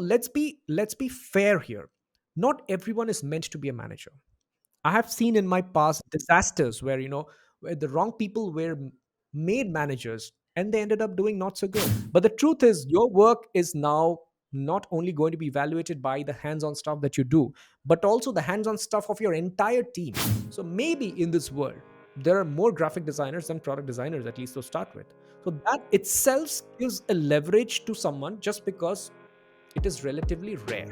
let's be fair here. Not everyone is meant to be a manager. I have seen in my past disasters where where the wrong people were made managers and they ended up doing not so good. But the truth is, your work is now not only going to be evaluated by the hands-on stuff that you do, but also the hands-on stuff of your entire team. So maybe in this world, there are more graphic designers than product designers, at least to start with. So that itself gives a leverage to someone just because it is relatively rare.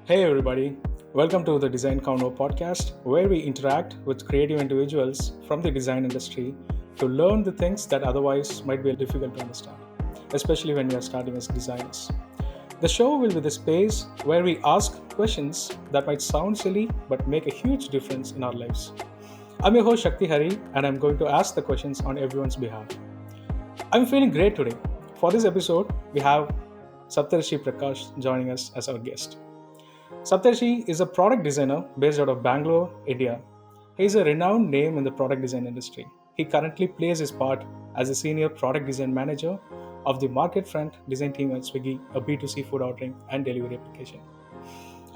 Hey everybody, welcome to the Design Convo podcast, where we interact with creative individuals from the design industry to learn the things that otherwise might be difficult to understand, especially when we are starting as designers. The show will be the space where we ask questions that might sound silly but make a huge difference in our lives. I'm your host Shakthi and I'm going to ask the questions on everyone's behalf. I'm feeling great today. For this episode, we have Saptarshi Prakash joining us as our guest. Saptarshi is a product designer based out of Bangalore, India. He is a renowned name in the product design industry. He currently plays his part as a senior product design manager of the market front design team at Swiggy, a B2C food ordering and delivery application.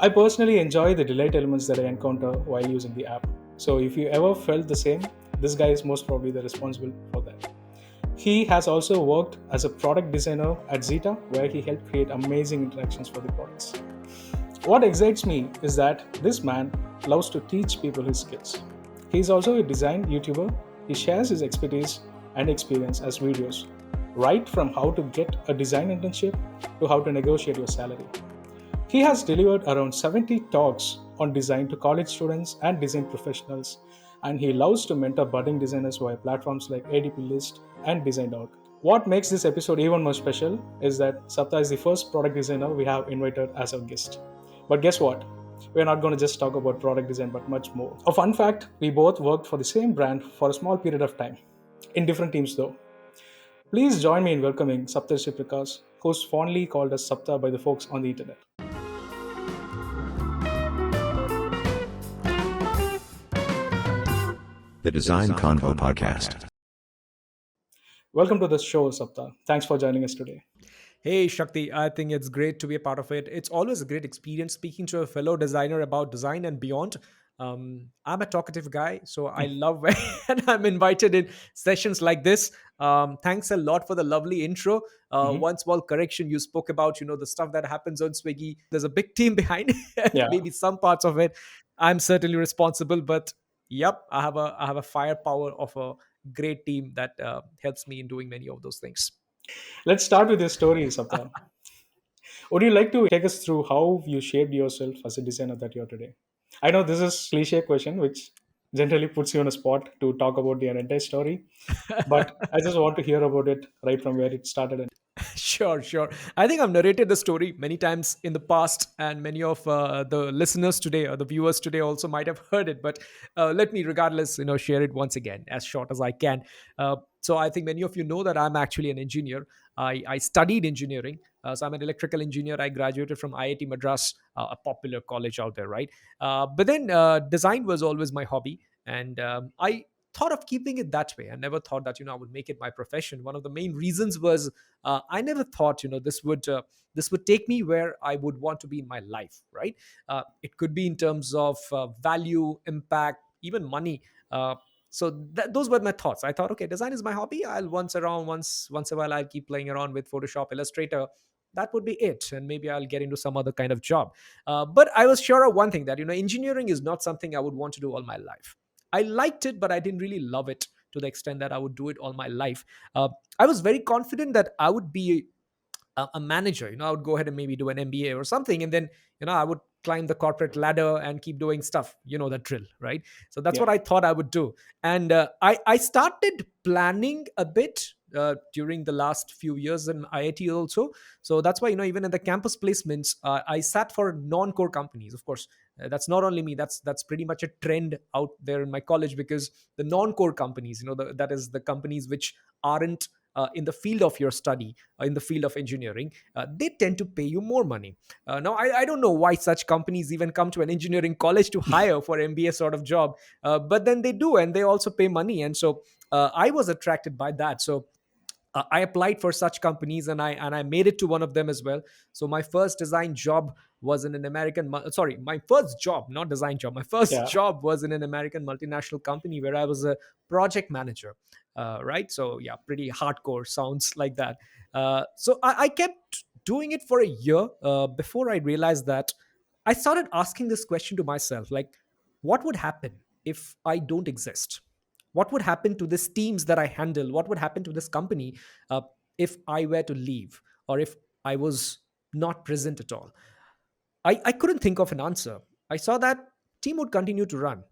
I personally enjoy the delight elements that I encounter while using the app. So if you ever felt the same, this guy is most probably the responsible for that. He has also worked as a product designer at Zeta, where he helped create amazing interactions for the products. What excites me is that this man loves to teach people his skills. He is also a design YouTuber. He shares his expertise and experience as videos, right from how to get a design internship to how to negotiate your salary. He has delivered around 70 talks on design to college students and design professionals, and he loves to mentor budding designers via platforms like ADP List and Design.org. What makes this episode even more special is that Sapta is the first product designer we have invited as our guest. But guess what? We're not going to just talk about product design, but much more. A fun fact, we both worked for the same brand for a small period of time, in different teams though. Please join me in welcoming Saptarshi Prakash, who's fondly called as Sapta by the folks on the internet. The Design Convo podcast. Welcome to the show, Sapta. Thanks for joining us today. Hey Shakti, I think it's great to be a part of it. It's always a great experience speaking to a fellow designer about design and beyond. I'm a talkative guy, so I love when I'm invited in sessions like this. Thanks a lot for the lovely intro. One small correction: you spoke about the stuff that happens on Swiggy. There's a big team behind. Yeah. Maybe some parts of it, I'm certainly responsible, but yep, I have a firepower of a great team that helps me in doing many of those things. Let's start with your story, Sapta. Would you like to take us through how you shaped yourself as a designer that you're today? I know this is a cliche question, which generally puts you on a spot to talk about your entire story, but I just want to hear about it right from where it started. Sure. I think I've narrated the story many times in the past, and many of the listeners today or the viewers today also might have heard it. But let me, regardless, share it once again, as short as I can. So I think many of you know that I'm actually an engineer. I studied engineering, so I'm an electrical engineer. I graduated from IIT Madras, a popular college out there, right? But then design was always my hobby, and I thought of keeping it that way. I never thought that I would make it my profession. One of the main reasons was I never thought this would take me where I would want to be in my life, right? It could be in terms of value, impact, even money. Those were my thoughts. I thought, okay, design is my hobby. I'll once a while I'll keep playing around with Photoshop, Illustrator. That would be it, and maybe I'll get into some other kind of job. But I was sure of one thing, that engineering is not something I would want to do all my life. I liked it, but I didn't really love it to the extent that I would do it all my life. I was very confident that I would be a manager. I would go ahead and maybe do an MBA or something, and then I would climb the corporate ladder and keep doing stuff. You know the drill, right? So that's Yeah. what I thought I would do, and I started planning a bit. During the last few years in IIT also. So that's why, even in the campus placements, I sat for non-core companies. Of course, that's not only me. That's pretty much a trend out there in my college, because the non-core companies, that is the companies which aren't in the field of your study, in the field of engineering, they tend to pay you more money. Now, I don't know why such companies even come to an engineering college to hire for MBA sort of job, but then they do, and they also pay money. And so I was attracted by that. So I applied for such companies, and I made it to one of them as well. So my first design job was in an sorry, my first job, not design job. My first Yeah. job was in an American multinational company where I was a project manager. Right. So yeah, pretty hardcore sounds like that. So I kept doing it for a year before I realized that I started asking this question to myself, like, what would happen if I don't exist? What would happen to these teams that I handle? What would happen to this company uh, if I were to leave, or if I was not present at all? I couldn't think of an answer. I saw that team would continue to run.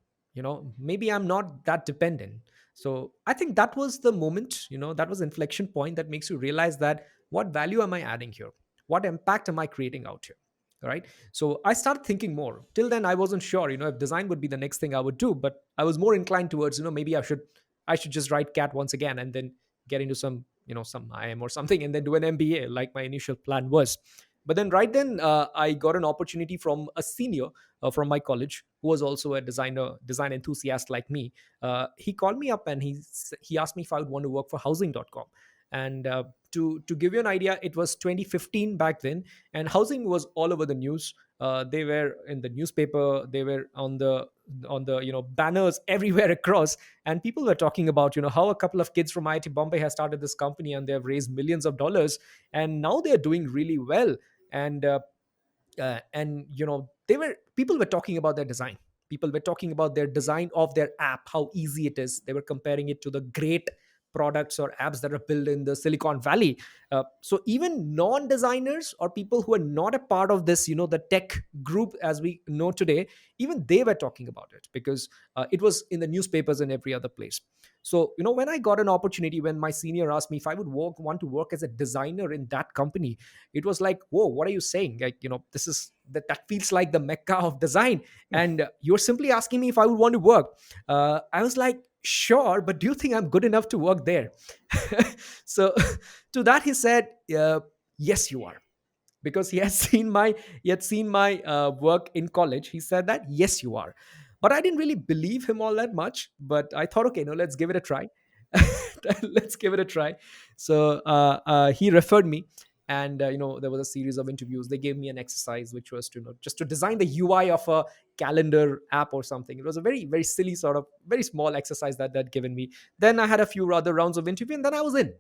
Maybe I'm not that dependent. So I think that was the moment, that was inflection point that makes you realize that what value am I adding here? What impact am I creating out here? Right. So I started thinking more. Till then, I wasn't sure, if design would be the next thing I would do, but I was more inclined towards, maybe I should just write cat once again and then get into some IM or something and then do an MBA like my initial plan was. But then right then, I got an opportunity from a senior from my college who was also a design enthusiast like me. He called me up and he asked me if I would want to work for housing.com. And to give you an idea, it was 2015 back then, and housing was all over the news. They were in the newspaper, they were on the banners everywhere across, and people were talking about how a couple of kids from IIT Bombay has started this company and they have raised millions of dollars, and now they're doing really well. And they were people were talking about their design. People were talking about their design of their app, how easy it is. They were comparing it to the great products or apps that are built in the Silicon Valley. So even non-designers or people who are not a part of this, the tech group as we know today, even they were talking about it because it was in the newspapers and every other place. So when I got an opportunity, when my senior asked me if I would want to work as a designer in that company, it was like, whoa, what are you saying? Like, this is that feels like the mecca of design, and you're simply asking me if I would want to work. I was like, sure, but do you think I'm good enough to work there? So to that he said, yes, you are. Because he had seen my work in college. He said that yes, you are. But I didn't really believe him all that much, but I thought, okay, no, let's give it a try. Let's give it a try. So he referred me, and there was a series of interviews. They gave me an exercise which was to just to design the UI of a calendar app or something. It was a very very silly sort of very small exercise that they'd given me. Then I had a few other rounds of interview, and then I was in.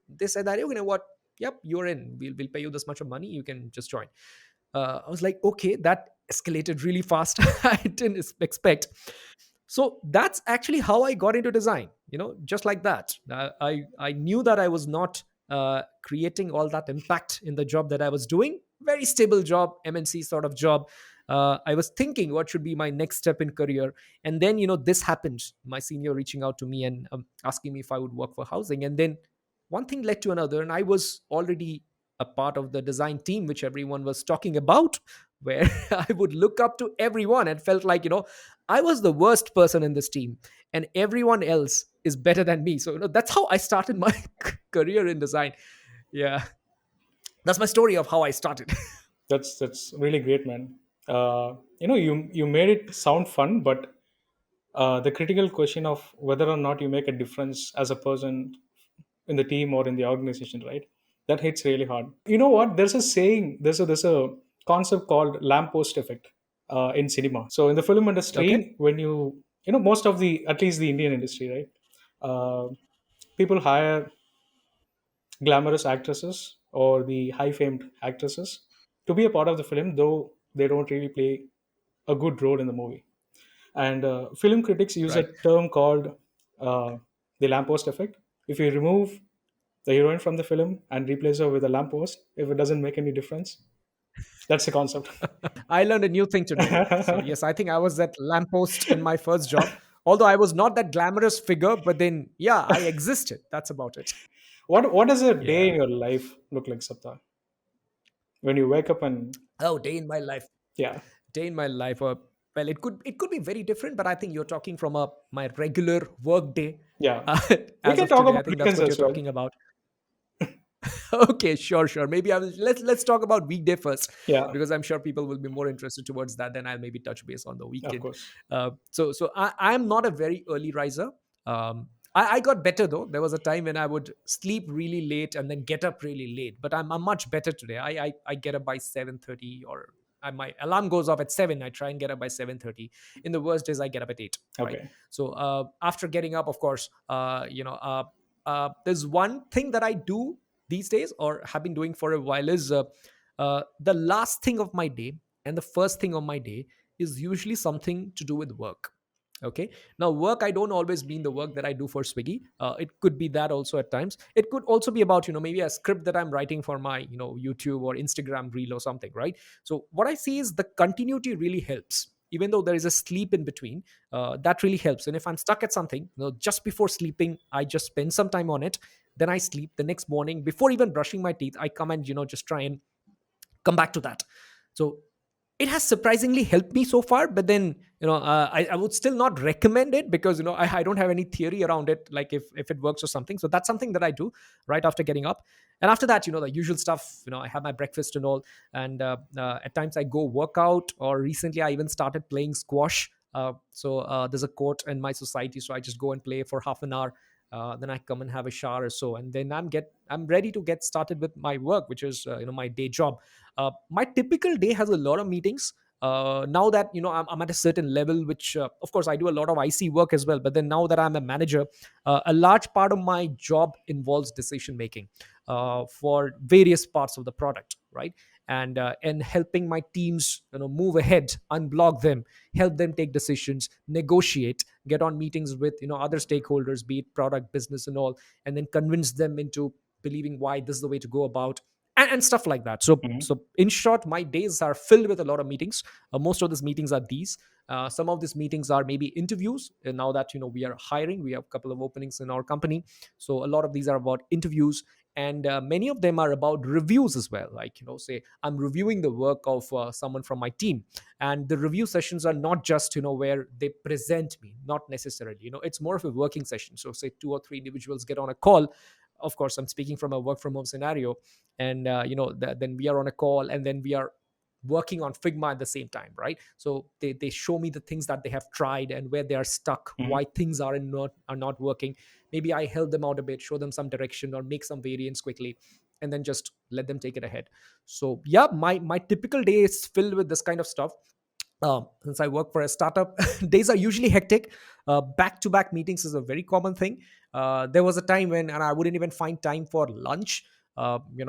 They said that, you know what, yep, you're in. We'll pay you this much of money, you can just join. I was like, okay, that escalated really fast. I didn't expect. So that's actually how I got into design, just like that. I knew that I was not creating all that impact in the job that I was doing. Very stable job, MNC sort of job. I was thinking what should be my next step in career. And then this happened, my senior reaching out to me and asking me if I would work for housing. And then one thing led to another, and I was already a part of the design team which everyone was talking about, where I would look up to everyone and felt like I was the worst person in this team, and everyone else is better than me. So that's how I started my career in design. Yeah, that's my story of how I started. That's really great, man. You made it sound fun, but the critical question of whether or not you make a difference as a person in the team or in the organization, right? That hits really hard. You know what? There's a saying. There's a concept called lamppost effect in cinema. So in the film Okay. industry, when most of the, at least the Indian industry, right? Uh, People hire glamorous actresses or the high famed actresses to be a part of the film, though they don't really play a good role in the movie. And film critics use a Right. term called uh, the lamppost effect. If you remove the heroine from the film and replace her with a lamppost, if it doesn't make any difference, that's the concept. I learned a new thing today. So yes, I think I was that lamppost in my first job. Although I was not that glamorous figure, but then yeah, I existed. That's about it. What does a day Yeah. in your life look like, Sapta? When you wake up and Oh, day in my life. yeah, Day in my life. Well, it could be very different, but I think you're talking from a my regular work day. yeah, Uh, we as can of talk today, about I think that's weekends what you're as well. talking about. Okay, sure. Maybe I will. Let's talk about weekday first, Yeah, because I'm sure people will be more interested towards that. Then I'll maybe touch base on the of weekend. course. So I'm not a very early riser. I got better though. There was a time when I would sleep really late and then get up really late. But I'm much better today. I get up by 7:30, or my alarm goes off at 7. I try and get up by 7:30. In the worst days, I get up at 8. Right. Okay. So after getting up, of course, there's one thing that I do these days, or have been doing for a while, is the last thing of my day and the first thing of my day is usually something to do with work. Okay. Now, work, I don't always mean the work that I do for Swiggy. It could be that also at times. It could also be about, maybe a script that I'm writing for my, YouTube or Instagram reel or something, right? So what I see is the continuity really helps. Even though there is a sleep in between, that really helps. And if I'm stuck at something, just before sleeping, I just spend some time on it. Then I sleep. The next morning, before even brushing my teeth, I come and, just try and come back to that. So it has surprisingly helped me so far, but then I would still not recommend it, because I don't have any theory around it, like if it works or something. So that's something that I do right after getting up. And after that, the usual stuff, I have my breakfast and all. And at times I go work out, or recently I even started playing squash. So there's a court in my society, so I just go and play for half an hour. Then I come and have a shower or so, and then I'm ready to get started with my work, which is my day job. My typical day has a lot of meetings. Now that I'm at a certain level, which of course I do a lot of IC work as well. But then now that I'm a manager, a large part of my job involves decision making for various parts of the product, right? And helping my teams move ahead, unblock them, help them take decisions, negotiate, get on meetings with other stakeholders, be it product, business, and all, and then convince them into believing why this is the way to go about, and stuff like that. So Mhm. so in short, my days are filled with a lot of meetings. Most of these meetings are these. Some of these meetings are maybe interviews. And now that we are hiring, we have a couple of openings in our company. So a lot of these are about interviews, and many of them are about reviews as well. Like, say I'm reviewing the work of someone from my team, and the review sessions are not just where they present me, not necessarily. It's more of a working session. So say two or three individuals get on a call. Of course, I'm speaking from a work from home scenario. And then we are on a call, and then we are working on Figma at the same time, right? So they show me the things that they have tried and where they are stuck, Mhm. why things are not working. Maybe I help them out a bit, show them some direction, or make some variants quickly, and then just let them take it ahead. So yeah, my typical day is filled with this kind of stuff. Since I work for a startup, days are usually hectic. Back to back meetings is a very common thing. There was a time when, and I wouldn't even find time for lunch,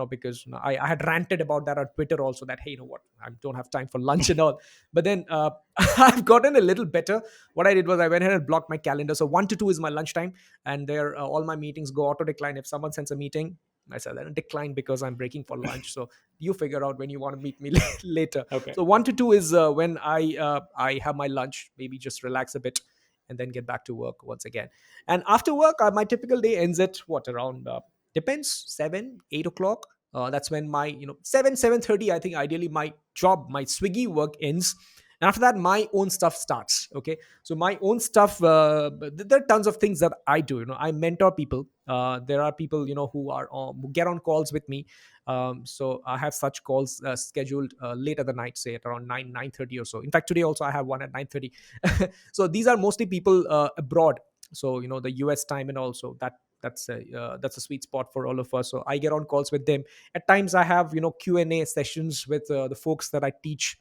because I had ranted about that on Twitter also, that, hey, you know what, I don't have time for lunch and all. But then I've gotten a little better. What I did was I went ahead and blocked my calendar. So 1 to 2 is my lunchtime, and there all my meetings go auto decline. If someone sends a meeting, I said, then decline, because I'm breaking for lunch. So you figure out when you want to meet me later. Okay. So 1 to 2 is when I have my lunch, maybe just relax a bit, and then get back to work once again. And after work, my typical day ends at what, around depends, 7 8 o'clock. That's when my 7 7:30, I think ideally my job, my Swiggy work ends. And after that, my own stuff starts. Okay. So my own stuff, there are tons of things that I do. I mentor people. There are people who get on calls with me. So I have such calls scheduled late at the night, say at around 9 9:30 or so. In fact, today also I have one at 9:30. So these are mostly people abroad. So the US time, and also that's a sweet spot for all of us. So I get on calls with them. At times I have Q&A sessions with the folks that I teach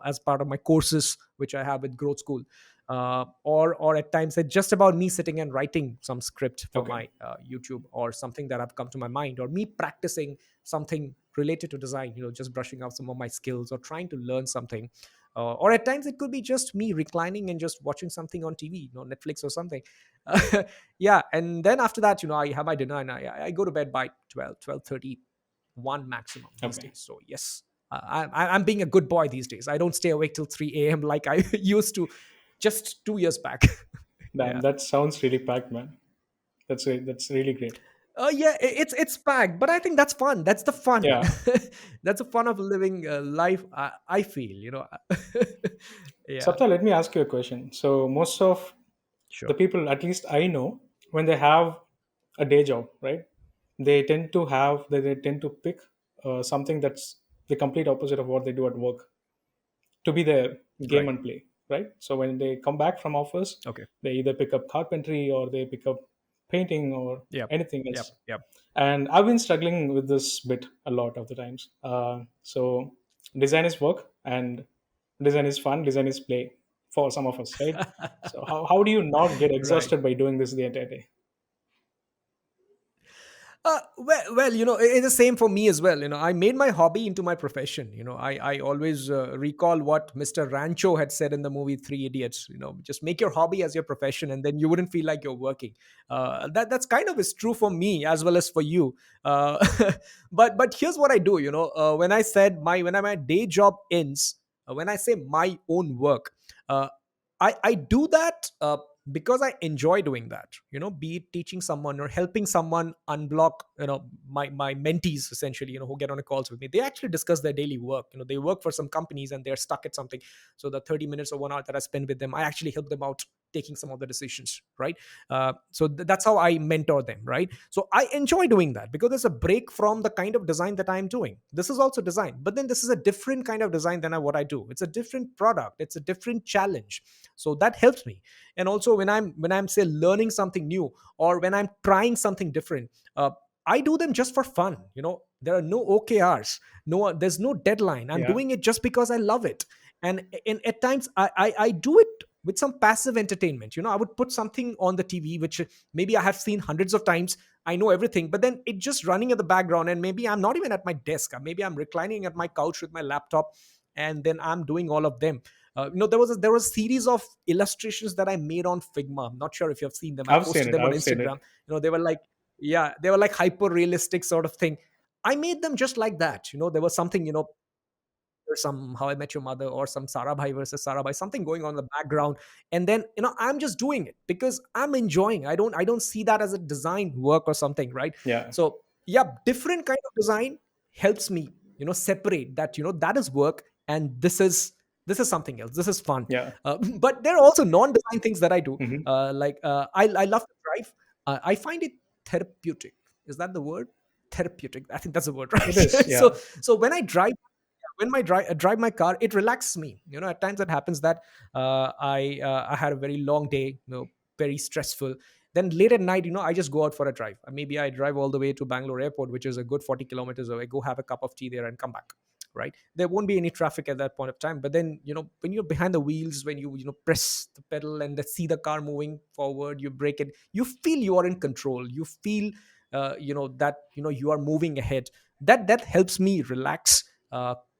as part of my courses, which I have with Growth School. Or at times it's just about me sitting and writing some script for Okay. my YouTube, or something that have come to my mind, or me practicing something related to design, just brushing out some of my skills, or trying to learn something. Or at times it could be just me reclining and just watching something on TV, Netflix or something. Yeah. And then after that, I have my dinner, and I go to bed by 12 12:30, 1 maximum these Okay. days. So yes, I'm being a good boy these days. I don't stay awake till 3 a.m. like I used to just 2 years back. Damn, Yeah. that sounds really packed, man. That's really great. Yeah, it's packed, but I think that's fun. That's the fun. Yeah. That's the fun of living life. I feel, Yeah, Sapta, let me ask you a question. So most of the sure. people, at least I know, when they have a day job, right? They tend to pick something that's the complete opposite of what they do at work to be their game Right. and play, right? So when they come back from office, Okay. they either pick up carpentry or they pick up painting or Yep. anything Yep. else. Yep. And I've been struggling with this bit a lot of the times. So design is work, and design is fun, design is play for some of us, right? So how do you not get Right. exhausted by doing this the entire day? Well, it's the same for me as well. I made my hobby into my profession. I always recall what Mr. Rancho had said in the movie Three Idiots. Just make your hobby as your profession, and then you wouldn't feel like you're working. That's kind of is true for me as well as for you. Uh, but here's what I do. When my day job ends, when I say my own work, uh, I do that because I enjoy doing that. Be it teaching someone or helping someone unblock. My mentees essentially. Who get on a calls with me. They actually discuss their daily work. They work for some companies and they're stuck at something. So the 30 minutes or 1 hour that I spend with them, I actually help them out taking some of the decisions. Right. That's how I mentor them. Right. So I enjoy doing that because it's a break from the kind of design that I'm doing. This is also design, but then this is a different kind of design than what I do. It's a different product. It's a different challenge. So that helps me. And also when I'm say learning something new, or when I'm trying something different, I do them just for fun. There are no OKRs. No, there's no deadline. I'm Yeah, doing it just because I love it. And at times I do it with some passive entertainment. I would put something on the TV which maybe I have seen hundreds of times. I know everything, but then it just running in the background, and maybe I'm not even at my desk. Maybe I'm reclining at my couch with my laptop, and then I'm doing all of them. There was a series of illustrations that I made on Figma. I'm not sure if you have seen them. I I've seen posted it. them on I've seen Instagram. it. They were like, yeah, they were like hyper realistic sort of thing. I made them just like that. There was something, or some How I Met Your Mother, or some Sarabhai versus Sarabhai, something going on in the background, and then I'm just doing it because I'm enjoying. I don't see that as a design work or something, right? Yeah, So yeah, different kind of design helps me, separate that. That is work, and this is something else. This is fun. yeah. But there are also non-design things that I do. Hmm. I love to drive. I find it therapeutic. Is that the word? Therapeutic. I think that's the word, right? It is. so Yeah. so when I drive my car, it relaxes me. At times it happens that I had a very long day, very stressful. Then late at night, I just go out for a drive. Maybe I drive all the way to Bangalore airport, which is a good 40 kilometers away, go have a cup of tea there and come back. Right, there won't be any traffic at that point of time. But then, when you're behind the wheels, when you press the pedal and see the car moving forward, you brake it, you feel you are in control. You feel that you are moving ahead. That helps me relax,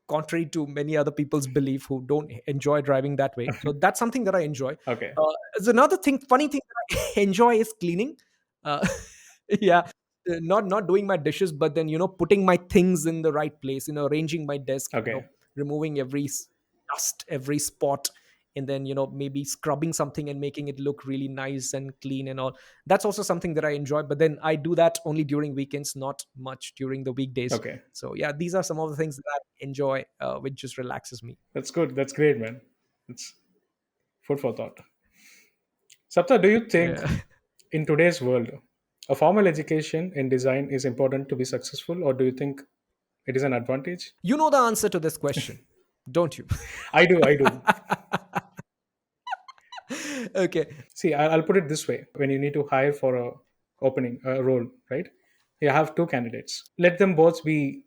contrary to many other people's belief who don't enjoy driving that way. So that's something that I enjoy. Okay. There's another funny thing that I enjoy is cleaning. uh, yeah, not doing my dishes, but then putting my things in the right place, arranging my desk, Okay. removing every dust, every spot, and then maybe scrubbing something and making it look really nice and clean and all. That's also something that I enjoy, but then I do that only during weekends, not much during the weekdays. Okay. So yeah, these are some of the things that I enjoy, which just relaxes me. That's good. That's great, man. It's food for thought. Sapta, do you think Yeah. in today's world, a formal education in design is important to be successful, or do you think it is an advantage? You know the answer to this question, don't you? I do. I do. Okay. See, I'll put it this way: when you need to hire for a opening a role, right? You have two candidates. Let them both be,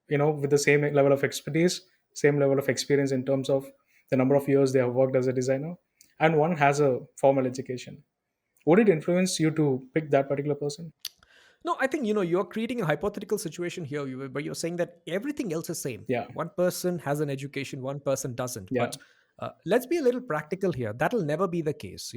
with the same level of expertise, same level of experience in terms of the number of years they have worked as a designer, and one has a formal education. Would it influence you to pick that particular person? No, I think you're creating a hypothetical situation here, but you're saying that everything else is same. Yeah. One person has an education, one person doesn't. Yeah. But let's be a little practical here. That'll never be the case.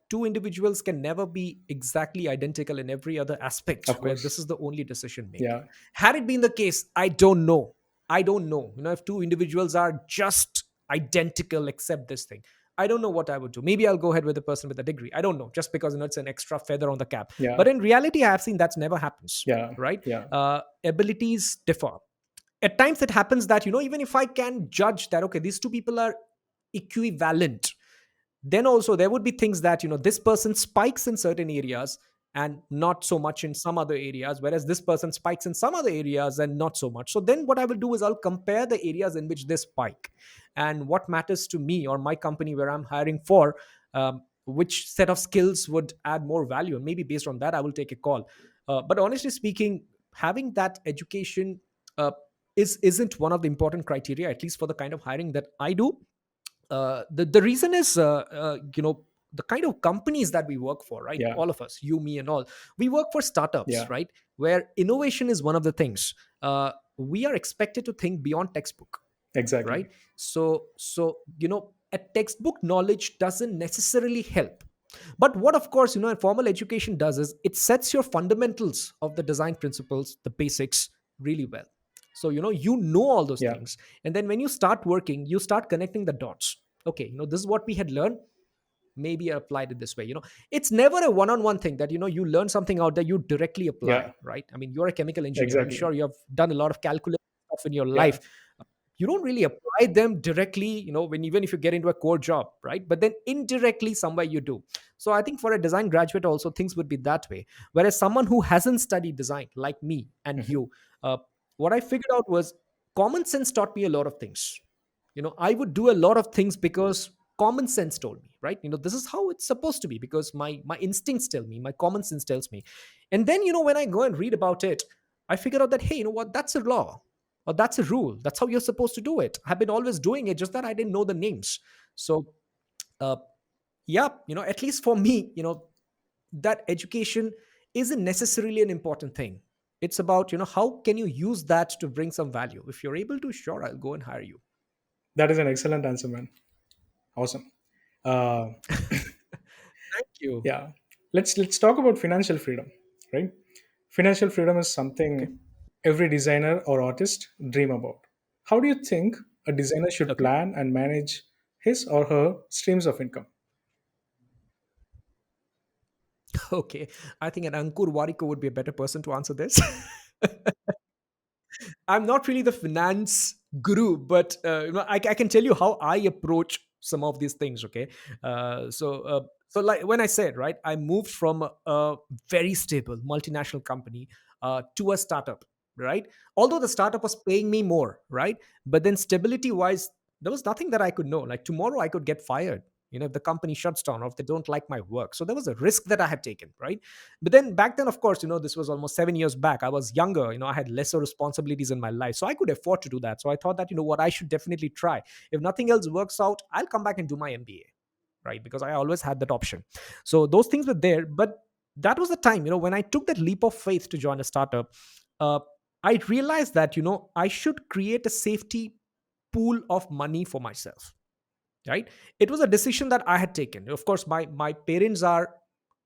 Two individuals can never be exactly identical in every other aspect Of where this course. is the only decision making. Yeah. Had it been the case, I don't know if two individuals are just identical except this thing. I don't know what I would do. Maybe I'll go ahead with the person with a degree. I don't know, just because it's an extra feather on the cap. Yeah. But in reality, I have seen that's never happens. Yeah. Right. Yeah. Abilities differ. At times it happens that even if I can judge that, okay, these two people are equivalent, then also there would be things that this person spikes in certain areas and not so much in some other areas, whereas this person spikes in some other areas and not so much. So then what I will do is I'll compare the areas in which they spike and what matters to me or my company where I'm hiring for. which set of skills would add more value, and maybe based on that I will take a call. But honestly speaking, having that education isn't one of the important criteria, at least for the kind of hiring that I do. The reason is, the kind of companies that we work for, right? Yeah. All of us, you, me, and all, we work for startups, Yeah. right? Where innovation is one of the things. We are expected to think beyond textbook, Exactly. right? So a textbook knowledge doesn't necessarily help. But what, of course, a formal education does is it sets your fundamentals of the design principles, the basics, really well. So you know all those Yeah. things, and then when you start working, you start connecting the dots. Okay, this is what we had learned. Maybe I applied it this way. It's never a one-on-one thing that you learn something out there, you directly apply, Yeah. right? I mean, you're a chemical engineer. I'm Exactly. sure you have done a lot of calculus stuff in your Yeah. life. You don't really apply them directly, when even if you get into a core job, right? But then indirectly somewhere you do. So I think for a design graduate also things would be that way. Whereas someone who hasn't studied design like me and Mhm. you, uh, what I figured out was common sense taught me a lot of things. I would do a lot of things because common sense told me, right? This is how it's supposed to be, because my instincts tell me, my common sense tells me. And then when I go and read about it, I figure out that, hey, you know what, that's a law, or that's a rule, that's how you're supposed to do it. I've been always doing it, just that I didn't know the names. So uh, yeah, at least for me, that education isn't necessarily an important thing. It's about how can you use that to bring some value. If you're able to, sure, I'll go and hire you. That is an excellent answer, man. Awesome. Uh, Thank you. yeah. Let's talk about financial freedom, right? Financial freedom is Okay. something every designer or artist dream about. How do you think a designer should Okay. plan and manage his or her streams of income? Okay. I think an Ankur Wariko would be a better person to answer this. I'm not really the finance guru, but I can tell you how I approach some of these things. Okay, so like when I said, right, I moved from a very stable multinational company to a startup, right? Although the startup was paying me more, right, but then stability wise, there was nothing that I could know. Like tomorrow, I could get fired. If the company shuts down or if they don't like my work, so there was a risk that I had taken, right? But then back then, of course, this was almost 7 years back. I was younger, I had lesser responsibilities in my life. So I could afford to do that. So I thought that, what, I should definitely try. If nothing else works out, I'll come back and do my MBA, right? Because I always had that option. So those things were there. But that was the time, when I took that leap of faith to join a startup, uh, I realized that, I should create a safety pool of money for myself, right? It was a decision that I had taken. Of course, my parents are,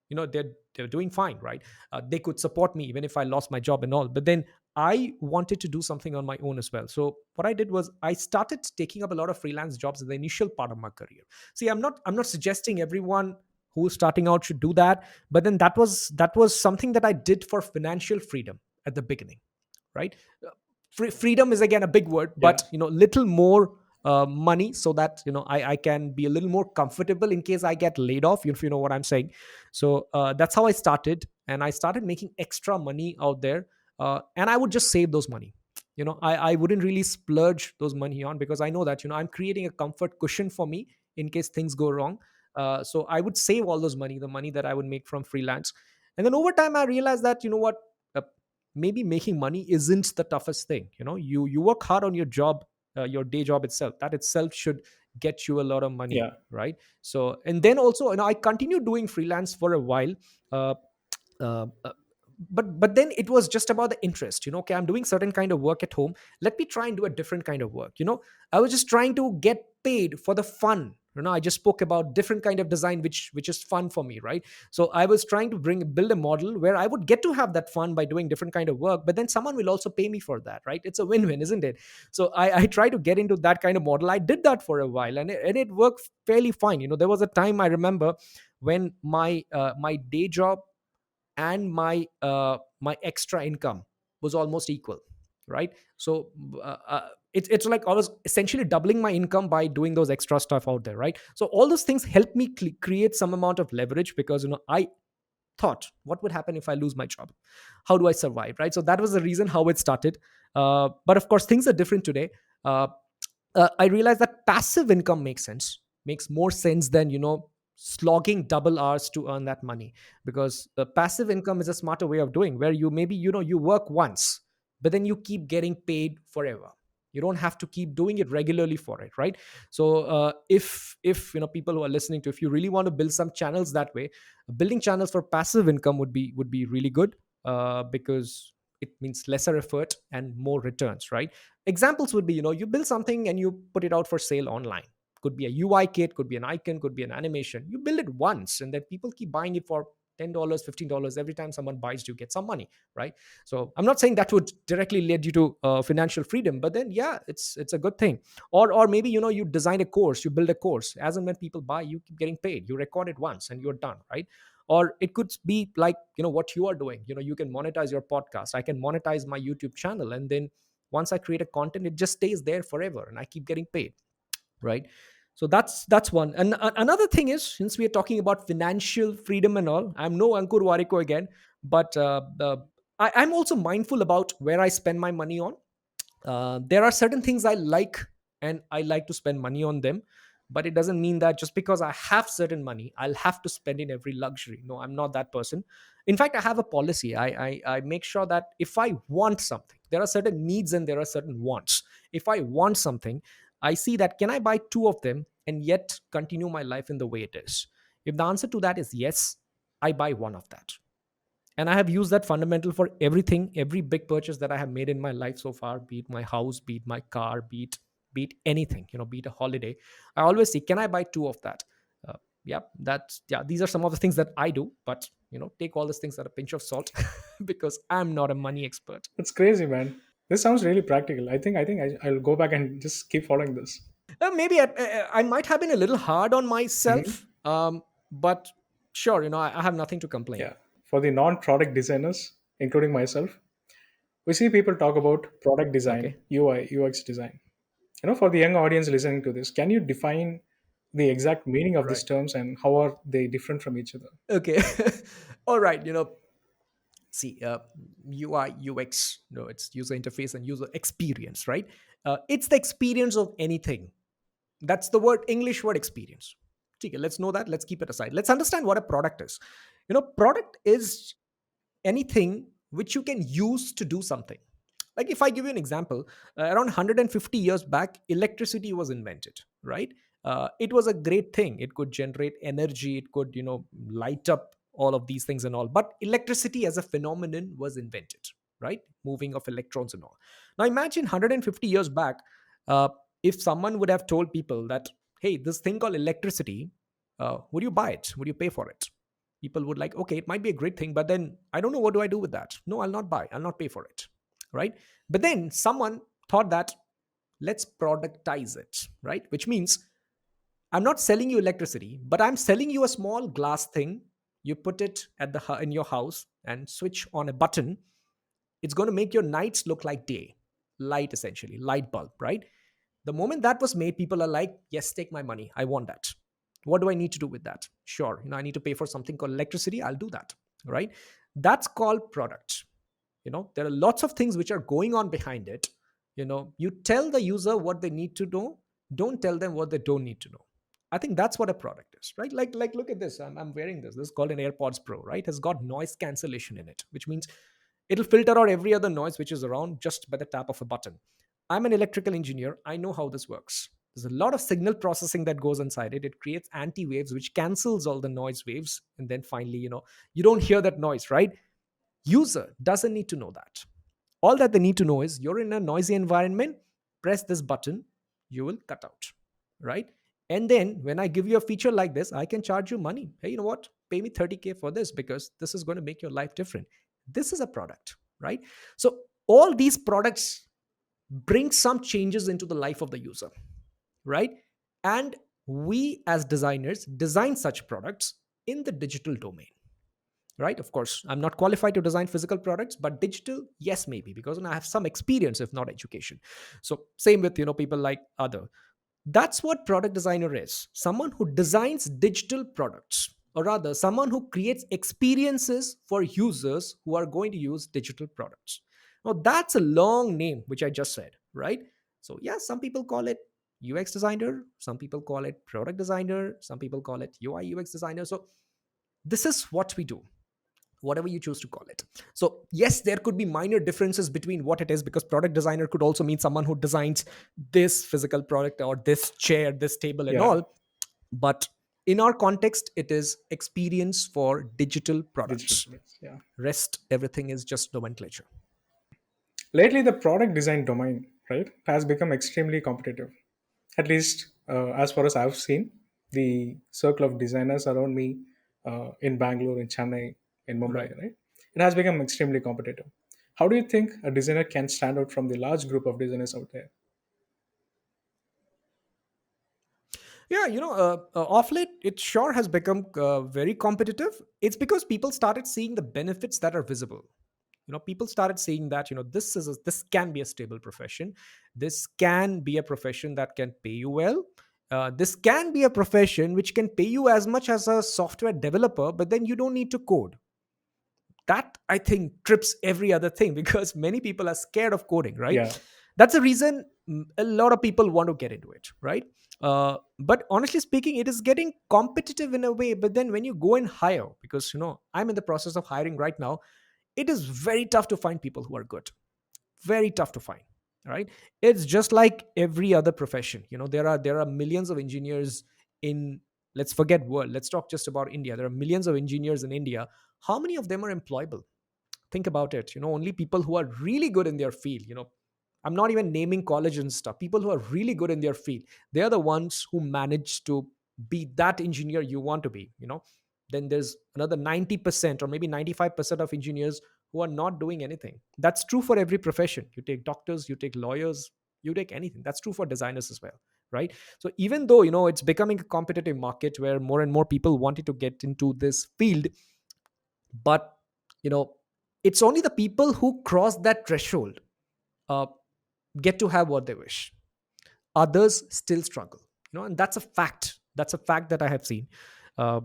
they're doing fine, right? They could support me even if I lost my job and all. But then I wanted to do something on my own as well. So what I did was I started taking up a lot of freelance jobs in the initial part of my career. See, I'm not suggesting everyone who's starting out should do that, but then that was something that I did for financial freedom at the beginning, right? Freedom is again a big word, Yeah. but little more money, so that I can be a little more comfortable in case I get laid off, if you know what I'm saying. So that's how I started, and I started making extra money out there, and I would just save those money. I wouldn't really splurge those money on, because I know that I'm creating a comfort cushion for me in case things go wrong. So I would save all those money, the money that I would make from freelance. And then over time I realized that, what, uh, maybe making money isn't the toughest thing. You work hard on your job, your day job itself, that itself should get you a lot of money, Yeah. right? So, and then also, I continued doing freelance for a while. uh, uh, uh, but then it was just about the interest. Okay, I'm doing certain kind of work at home, let me try and do a different kind of work. I was just trying to get paid for the fun. I just spoke about different kind of design, which is fun for me, right? So I was trying to build a model where I would get to have that fun by doing different kind of work, but then someone will also pay me for that, right? It's a win-win, isn't it? So I try to get into that kind of model. I did that for a while, and it worked fairly fine. There was a time I remember when my day job and my extra income was almost equal, right? So it's like I was essentially doubling my income by doing those extra stuff out there, right? So all those things helped me create some amount of leverage, because I thought, what would happen if I lose my job? How do I survive, right? So that was the reason how it started. But of course things are different today. uh, I realized that passive income makes more sense than slogging double hours to earn that money, because the passive income is a smarter way of doing, where you maybe, you work once, but then you keep getting paid forever. You don't have to keep doing it regularly for it, right? So if people who are listening to, if you really want to build some channels that way, building channels for passive income would be really good, because it means lesser effort and more returns, right? Examples would be, you build something and you put it out for sale online. Could be a UI kit, could be an icon, could be an animation. You build it once, and then people keep buying it for $10, $15. Every time someone buys, you get some money, right? So I'm not saying that would directly lead you to financial freedom, but then yeah, it's a good thing. Or maybe, you design a course, you build a course. As and when people buy, you keep getting paid. You record it once and you're done, right? Or it could be like, what you are doing. You can monetize your podcast. I can monetize my YouTube channel, and then once I create a content, it just stays there forever and I keep getting paid, right? So that's one. And another thing is, since we are talking about financial freedom and all, I'm no Ankur Wariko again, but I'm also mindful about where I spend my money on. There are certain things I like, and I like to spend money on them. But it doesn't mean that just because I have certain money, I'll have to spend in every luxury. No, I'm not that person. In fact, I have a policy. I make sure that if I want something, there are certain needs and there are certain wants. If I want something, I see that can I buy two of them and yet continue my life in the way it is. If the answer to that is yes, I buy one of that. And I have used that fundamental for everything, every big purchase that I have made in my life so far, be it my house, be it my car, be it anything, be it a holiday. I always say, can I buy two of that? uh, yeah, these are some of the things that I do, but take all these things at a pinch of salt because I'm not a money expert. That's crazy, man. This sounds really practical. I'll go back and just keep following this. Maybe I might have been a little hard on Hmm. myself, but sure, I have nothing to complain. Yeah. For the non-product designers, including myself, we see people talk about product design, Okay. UI, UX design. For the young audience listening to this, can you define the exact meaning of these Right. terms and how are they different from each other? Okay. All right. See, UI, UX, it's user interface and user experience, right? It's the experience of anything. That's the word, English word experience. Okay, let's know that. Let's keep it aside. Let's understand what a product is. Product is anything which you can use to do something. Like if I give you an example, around 150 years back, electricity was invented, right? It was a great thing. It could generate energy, it could light up all of these things and all, but electricity as a phenomenon was invented, right? Moving of electrons and all. Now imagine 150 years back, uh, if someone would have told people that, hey, this thing called electricity, would you buy it, would you pay for it? People would like, okay, it might be a great thing, but then I don't know, what do I do with that? No, I'll not buy, I'll not pay for it, right? But then someone thought that, let's productize it, right? Which means I'm not selling you electricity, but I'm selling you a small glass thing. You put it in your house and switch on a button. It's going to make your nights look like day. Light, essentially, light bulb, right? The moment that was made, people are like, yes, take my money, I want that. What do I need to do with that? Sure, I need to pay for something called electricity, I'll do that, right? That's called product. There are lots of things which are going on behind it. You tell the user what they need to know, don't tell them what they don't need to know. I think that's what a product is, right? Like look at this. I'm wearing this is called an AirPods Pro, right? Has got noise cancellation in it, which means it'll filter out every other noise which is around just by the tap of a button. I'm an electrical engineer, I know how this works. There's a lot of signal processing that goes inside it. It creates anti waves which cancels all the noise waves, and then finally, you don't hear that noise, right? User doesn't need to know that. All that they need to know is, you're in a noisy environment, press this button, you will cut out, right? And then when I give you a feature like this, I can charge you money. Hey, you know what? Pay me 30K for this because this is going to make your life different. This is a product, right? So all these products bring some changes into the life of the user, right? And we as designers design such products in the digital domain, right? Of course, I'm not qualified to design physical products, but digital, yes, maybe, because I have some experience, if not education. So same with people like other. That's what product designer is: someone who designs digital products, or rather someone who creates experiences for users who are going to use digital products. Now that's a long name which I just said, right? So yeah, some people call it UX designer, some people call it product designer, some people call it UI UX designer. So this is what we do, whatever you choose to call it. So yes, there could be minor differences between what it is, because product designer could also mean someone who designs this physical product or this chair, this table and Yeah, all. But in our context, it is experience for digital digital products. products. Yeah. Rest everything is just nomenclature. Lately, the product design domain, right, has become extremely competitive. At least as far as I've seen, the circle of designers around me in Bangalore, in Chennai, in Right. Mumbai, right, it has become extremely competitive. How do you think a designer can stand out from the large group of designers out there? Yeah, off late, it sure has become very competitive. It's because people started seeing the benefits that are visible. People started seeing that, this can be a stable profession. This can be a profession that can pay you well. This can be a profession which can pay you as much as a software developer, but then you don't need to code. That, I think, trips every other thing because many people are scared of coding, right? Yeah, That's the reason a lot of people want to get into it, right? But honestly speaking, it is getting competitive in a way. But then when you go and hire, because I'm in the process of hiring right now, it is very tough to find people who are good. Very tough to find. Right? It's just like every other profession. There are millions of engineers in, let's forget world, let's talk just about India. There are millions of engineers in India. How many of them are employable? Think about it. Only people who are really good in their field. I'm not even naming college and stuff. People who are really good in their field, they are the ones who manage to be that engineer you want to be. Then there's another 90% or maybe 95% of engineers who are not doing anything. That's true for every profession. You take doctors, you take lawyers, you take anything. That's true for designers as well, right? So even though it's becoming a competitive market where more and more people wanted to get into this field, but you know it's only the people who cross that threshold uh, get to have what they wish. Others still struggle, and that's a fact. That's a fact that I have seen. uh,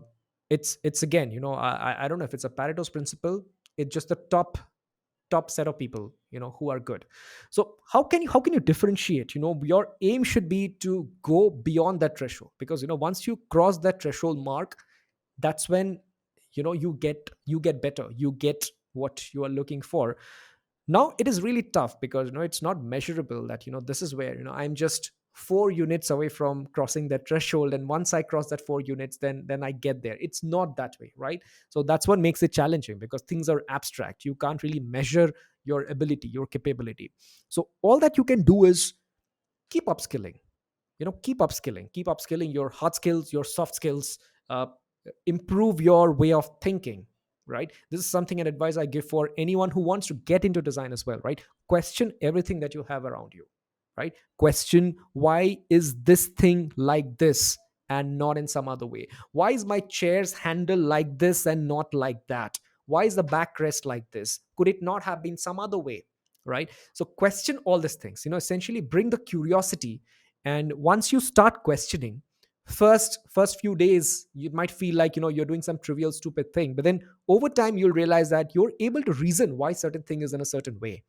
it's again, I don't know if it's a Pareto's principle. It's just the top set of people who are good. So how can you differentiate? Your aim should be to go beyond that threshold, because once you cross that threshold mark, that's when you get better, you get what you are looking for. Now it is really tough because it's not measurable, that this is where I'm just 4 units away from crossing that threshold, and once I cross that 4 units, then I get there. It's not that way, right? So that's what makes it challenging, because things are abstract. You can't really measure your ability, your capability. So all that you can do is keep upskilling. Keep upskilling your hard skills, your soft skills. uh, Improve your way of thinking, right? This is something, an advice I give for anyone who wants to get into design as well, right? Question everything that you have around you, right? Question, why is this thing like this and not in some other way? Why is my chair's handle like this and not like that? Why is the backrest like this? Could it not have been some other way? Right? So question all these things, essentially bring the curiosity. And once you start questioning, first few days you might feel like you're doing some trivial stupid thing, but then over time you'll realize that you're able to reason why certain thing is in a certain way.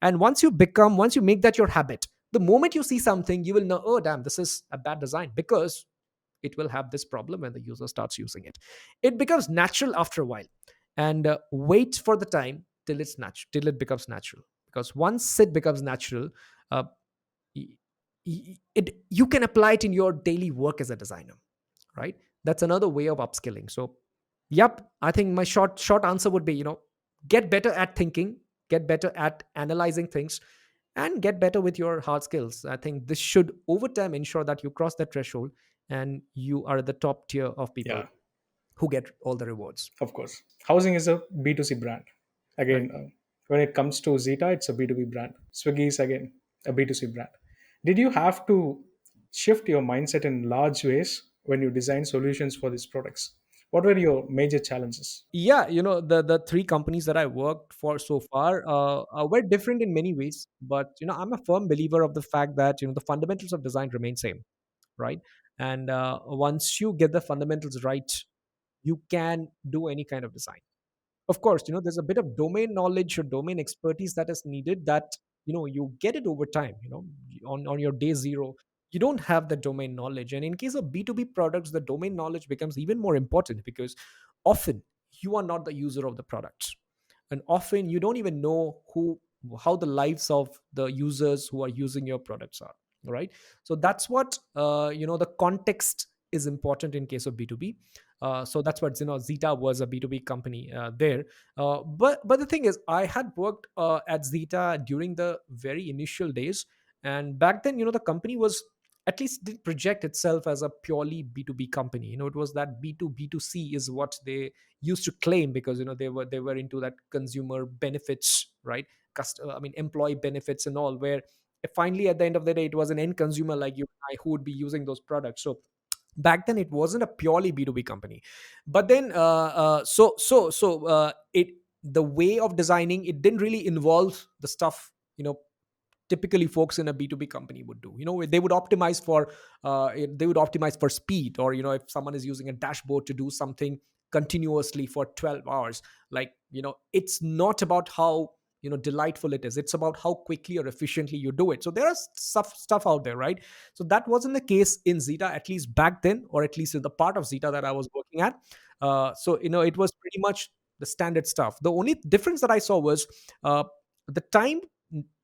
And once you make that your habit, the moment you see something, you will know, oh damn, this is a bad design, because it will have this problem when the user starts using it. It becomes natural after a while. And wait for the time till till it becomes natural, because once it becomes natural, uh, you can apply it in your daily work as a designer, right? That's another way of upskilling. So yep, I think my short answer would be, get better at thinking, get better at analyzing things, and get better with your hard skills. I think this should over time ensure that you cross that threshold and you are at the top tier of people yeah, who get all the rewards, of course. Housing is a B2C brand. right? Again, when it comes to Zeta, it's a B2B brand. Swiggy is again a B2C brand. Did you have to shift your mindset in large ways when you design solutions for these products? What were your major challenges? Yeah, the three companies that I worked for so far were different in many ways, but I'm a firm believer of the fact that the fundamentals of design remain same, right? And once you get the fundamentals right, you can do any kind of design. Of course, there's a bit of domain knowledge or domain expertise that is needed, that you get it over time, on your day zero. you don't have the domain knowledge. And in case of B2B products, the domain knowledge becomes even more important, because often you are not the user of the product, and often you don't even know how the lives of the users who are using your products are, right? So that's what, the context is important in case of B2B. So that's what, Zeta was a B2B company there. But the thing is, I had worked at Zeta during the very initial days, and back then, the company was, at least did project itself as a purely B2B company. It was that B2B2C is what they used to claim, because they were into that consumer benefits, right? I mean, employee benefits and all, where finally at the end of the day it was an end consumer like you and I who would be using those products. So back then it wasn't a purely B2B company. But then it the way of designing it didn't really involve the stuff, typically folks in a B2B company would do. They would optimize for speed, or if someone is using a dashboard to do something continuously for 12 hours, like, it's not about how delightful it is, it's about how quickly or efficiently you do it. So there are stuff out there, right? So that wasn't the case in Zeta, at least back then, or at least in the part of Zeta that I was working at. So it was pretty much the standard stuff. The only difference that I saw was, uh, the time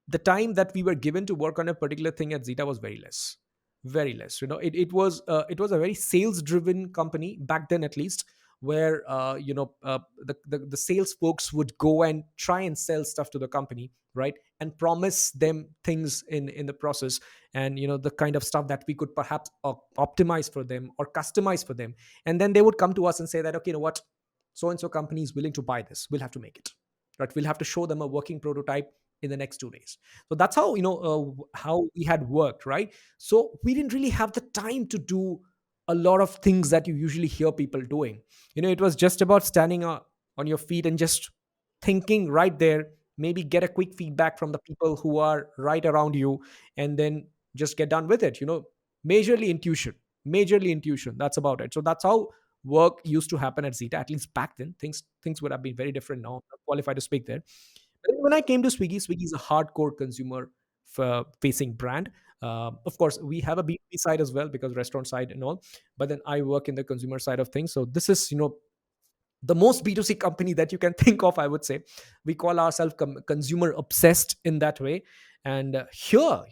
the time that we were given to work on a particular thing at Zeta was very less. It was a very sales driven company back then, at least, where the sales folks would go and try and sell stuff to the company, right, and promise them things in the process, and the kind of stuff that we could perhaps optimize for them or customize for them. And then they would come to us and say that, okay, what, so and so company is willing to buy this, we'll have to make it, right? We'll have to show them a working prototype in the next 2 days. So that's how, how we had worked, right? So we didn't really have the time to do a lot of things that you usually hear people doing. It was just about standing on your feet and just thinking right there, maybe get a quick feedback from the people who are right around you, and then just get done with it. Majorly intuition, that's about it. So that's how work used to happen at Zeta, at least back then. Things would have been very different now. I'm not qualified to speak there. But then when I came to Swiggy, Swiggy is a hardcore consumer facing brand. Of course, we have a B2B side as well, because restaurant side and all. But then I work in the consumer side of things. So this is, the most B2C company that you can think of, I would say. We call ourselves consumer obsessed in that way. And here,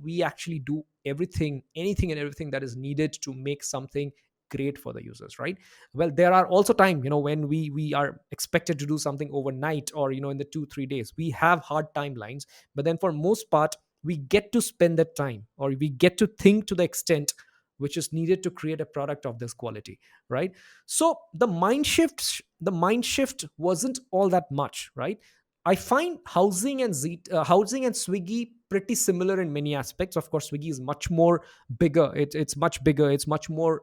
we actually do everything, anything and everything that is needed to make something great for the users, right? Well, there are also time, when we are expected to do something overnight, or in the 2-3 days we have hard timelines. But then for most part, we get to spend that time, or we get to think to the extent which is needed to create a product of this quality, right? So the mind shift wasn't all that much, right? I find housing and Swiggy pretty similar in many aspects. Of course, Swiggy is much more bigger. It's much bigger. It's much more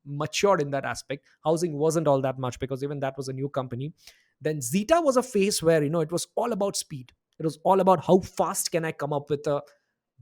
matured in that aspect. Housing wasn't all that much, because even that was a new company. Then Zeta was a phase where it was all about speed. It was all about how fast can I come up with a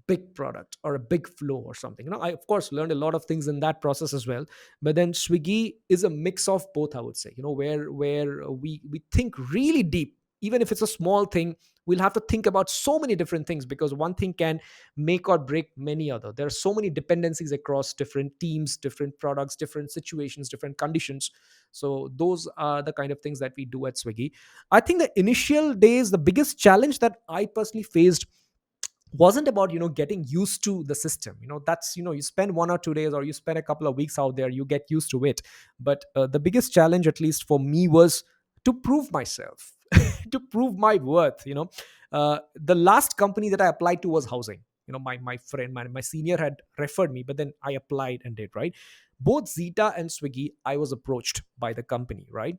big product or a big flow or something. I of course learned a lot of things in that process as well. But then Swiggy is a mix of both, I would say, where we think really deep. Even if it's a small thing, we'll have to think about so many different things, because one thing can make or break many other. There are so many dependencies across different teams, different products, different situations, different conditions. So those are the kind of things that we do at Swiggy. I think the initial days, the biggest challenge that I personally faced wasn't about getting used to the system. That's, you spend 1 or 2 days, or you spend a couple of weeks out there, you get used to it. But the biggest challenge, at least for me, was to prove myself, to prove my worth. The last company that I applied to was housing. My friend, my senior had referred me, but then I applied and did, right? Both Zeta and Swiggy, I was approached by the company, right?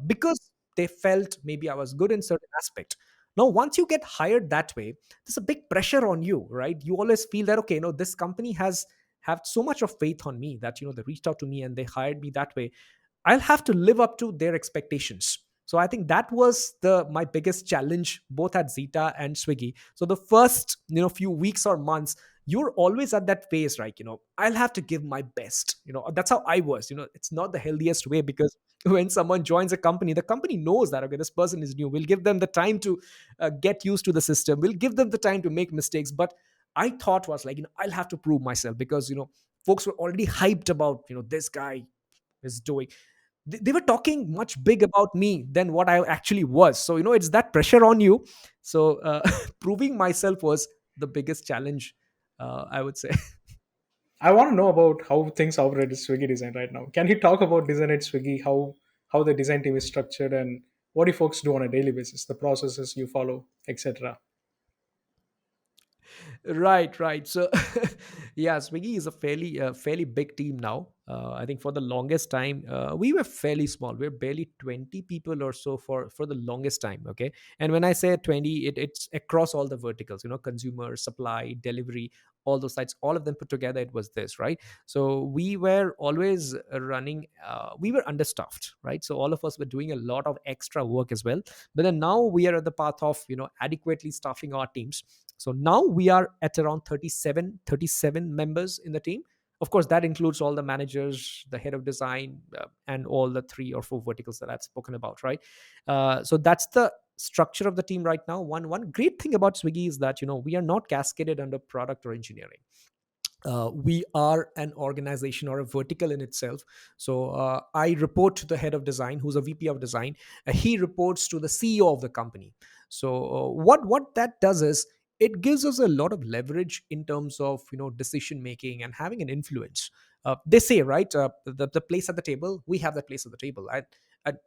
Because they felt maybe I was good in certain aspect. Now, once you get hired that way, there's a big pressure on you, right? You always feel that, okay, this company has have so much of faith on me that they reached out to me and they hired me that way. I'll have to live up to their expectations. So I think that was the my biggest challenge, both at Zeta and Swiggy. So the first few weeks or months, you're always at that phase, right? I'll have to give my best. That's how I was. It's not the healthiest way, because when someone joins a company, the company knows that, okay, this person is new. We'll give them the time to get used to the system. We'll give them the time to make mistakes. But I thought was like, I'll have to prove myself, because folks were already hyped about, this guy is doing. They were talking much big about me than what I actually was. So it's that pressure on you. So proving myself was the biggest challenge, I would say. I want to know about how things operate at Swiggy Design right now. Can you talk about design at Swiggy, how the design team is structured, and what do you folks do on a daily basis, the processes you follow, etc.? Right, right. So, yeah, Swiggy is a fairly big team now. I think for the longest time, we were fairly small. We are barely 20 people or so for the longest time. Okay, and when I say 20, it's across all the verticals. Consumer, supply, delivery, all those sites, all of them put together. It was this, right? So we were always running. We were understaffed, right? So all of us were doing a lot of extra work as well. But then now we are at the path of adequately staffing our teams. So now we are at around 37 members in the team. Of course, that includes all the managers, the head of design, and all the 3 or 4 verticals that I've spoken about, right? So that's the structure of the team right now. One great thing about Swiggy is that we are not cascaded under product or engineering. We are an organization or a vertical in itself. So I report to the head of design, who's a VP of design. He reports to the CEO of the company. So what that does is it gives us a lot of leverage in terms of decision making and having an influence. They say, right, the place at the table, we have that place at the table. And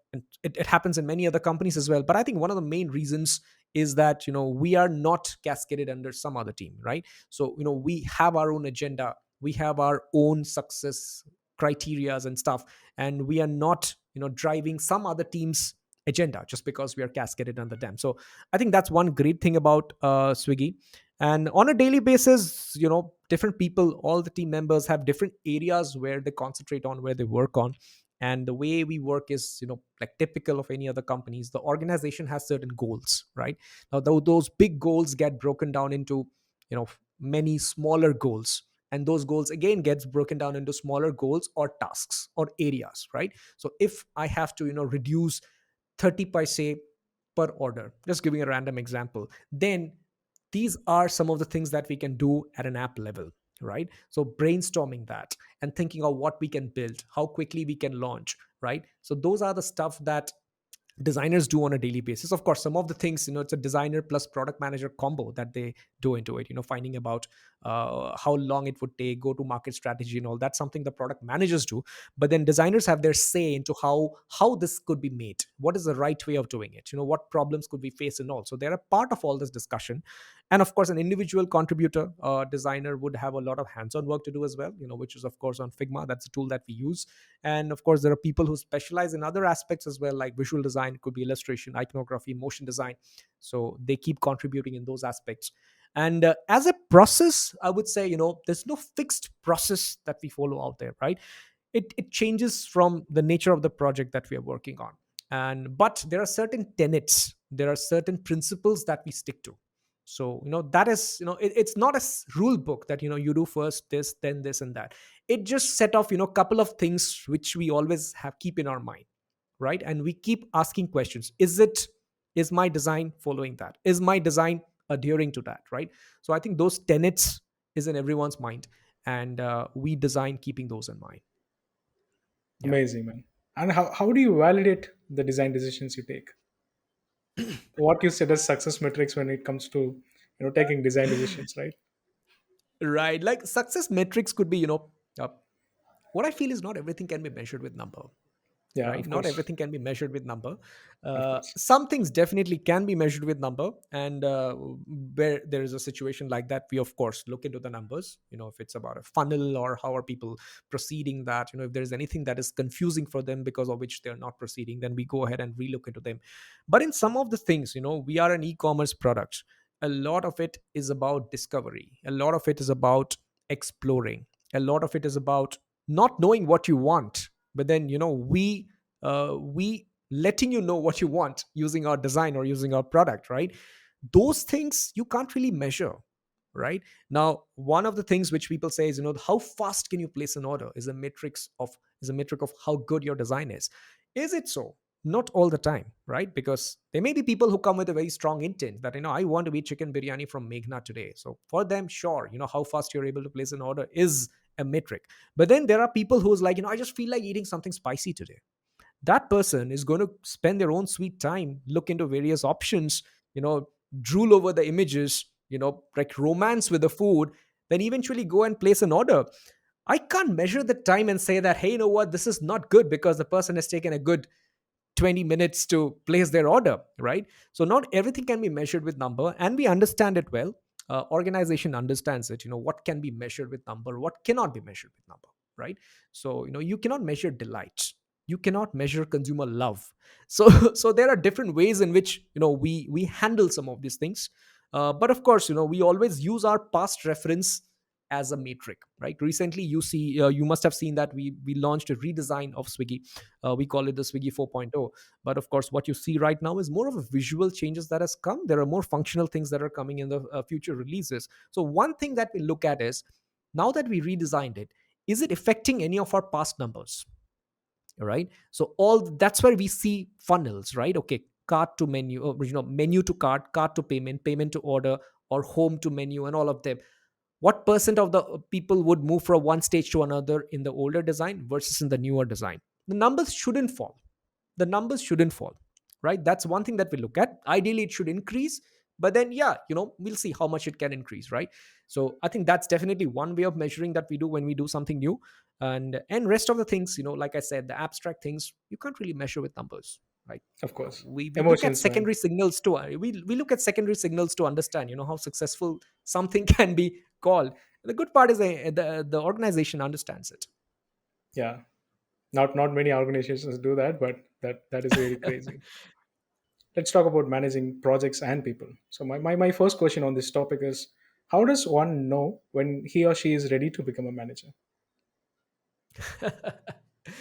it happens in many other companies as well. But I think one of the main reasons is that we are not cascaded under some other team, right? So we have our own agenda, we have our own success criterias and stuff, and we are not driving some other team's agenda just because we are cascaded under them. So I think that's one great thing about Swiggy. And on a daily basis, different people, all the team members have different areas where they concentrate on, where they work on. And the way we work is like typical of any other companies. The organization has certain goals, right? Now those big goals get broken down into many smaller goals, and those goals again gets broken down into smaller goals or tasks or areas, right? So if I have to reduce 30 paise per order, just giving a random example, then these are some of the things that we can do at an app level, right? So brainstorming that and thinking of what we can build, how quickly we can launch, right? So those are the stuff that designers do on a daily basis. Of course, some of the things, it's a designer plus product manager combo that they do into it, finding about how long it would take, go to market strategy and all. That's something the product managers do. But then designers have their say into how this could be made, what is the right way of doing it, what problems could we face and all. So they're a part of all this discussion. And of course, an individual contributor designer would have a lot of hands-on work to do as well, which is of course on Figma. That's the tool that we use. And of course, there are people who specialize in other aspects as well, like visual design, it could be illustration, iconography, motion design. So they keep contributing in those aspects. And as a process, I would say, there's no fixed process that we follow out there, right? It changes from the nature of the project that we are working on. And but there are certain tenets, there are certain principles that we stick to. So that is, it's not a rule book that you do first this, then this and that. It just set off couple of things which we always have keep in our mind, right? And we keep asking questions. Is my design following that? Is my design adhering to that, right? So I think those tenets is in everyone's mind, and we design keeping those in mind. Yeah. Amazing, man. And how do you validate the design decisions you take? What you said as success metrics when it comes to taking design decisions, right? Right, like success metrics could be uh, what I feel is not everything can be measured with number, Yeah, right? of Not course. everything can be measured with number. Of course. Some things definitely can be measured with number, and where there is a situation like that, we of course look into the numbers. If it's about a funnel or how are people proceeding, that if there is anything that is confusing for them because of which they're not proceeding, then we go ahead and relook into them. But in some of the things, we are an e-commerce product. A lot of it is about discovery. A lot of it is about exploring. A lot of it is about not knowing what you want, but then we letting what you want using our design or using our product, right? Those things you can't really measure, right? Now, one of the things which people say is, how fast can you place an order is a metric of how good your design is. Is it so? Not all the time, right? Because there may be people who come with a very strong intent that, I want to eat chicken biryani from Meghna today. So for them, sure, how fast you're able to place an order is a metric. But then there are people who's like, I just feel like eating something spicy today. That person is going to spend their own sweet time, look into various options, drool over the images, like romance with the food, then eventually go and place an order. I can't measure the time and say that, hey, you know what, this is not good because the person has taken a good 20 minutes to place their order, right? So not everything can be measured with number, and we understand it well. Organization understands it, what can be measured with number, what cannot be measured with number, right? So you cannot measure delight, you cannot measure consumer love. So so there are different ways in which we handle some of these things. But of course, we always use our past reference as a metric, right? Recently, you must have seen that we launched a redesign of Swiggy. We call it the Swiggy 4.0. But of course, what you see right now is more of a visual changes that has come. There are more functional things that are coming in the future releases. So one thing that we look at is, now that we redesigned it, is it affecting any of our past numbers? Right? So all that's where we see funnels, right? Okay, cart to menu, or menu to cart, cart to payment, payment to order, or home to menu, and all of them. What percent of the people would move from one stage to another in the older design versus in the newer design? The numbers shouldn't fall. The numbers shouldn't fall, right? That's one thing that we look at. Ideally it should increase, but then yeah, we'll see how much it can increase, right? So I think that's definitely one way of measuring that we do when we do something new. And rest of the things, like I said, the abstract things, you can't really measure with numbers, right? Of course. We look at Emotions, man. secondary signals to we look at secondary signals to understand how successful something can be called. The good part is the organization understands it. Yeah. Not many organizations do that, but that is really crazy. Let's talk about managing projects and people. So my first question on this topic is, how does one know when he or she is ready to become a manager?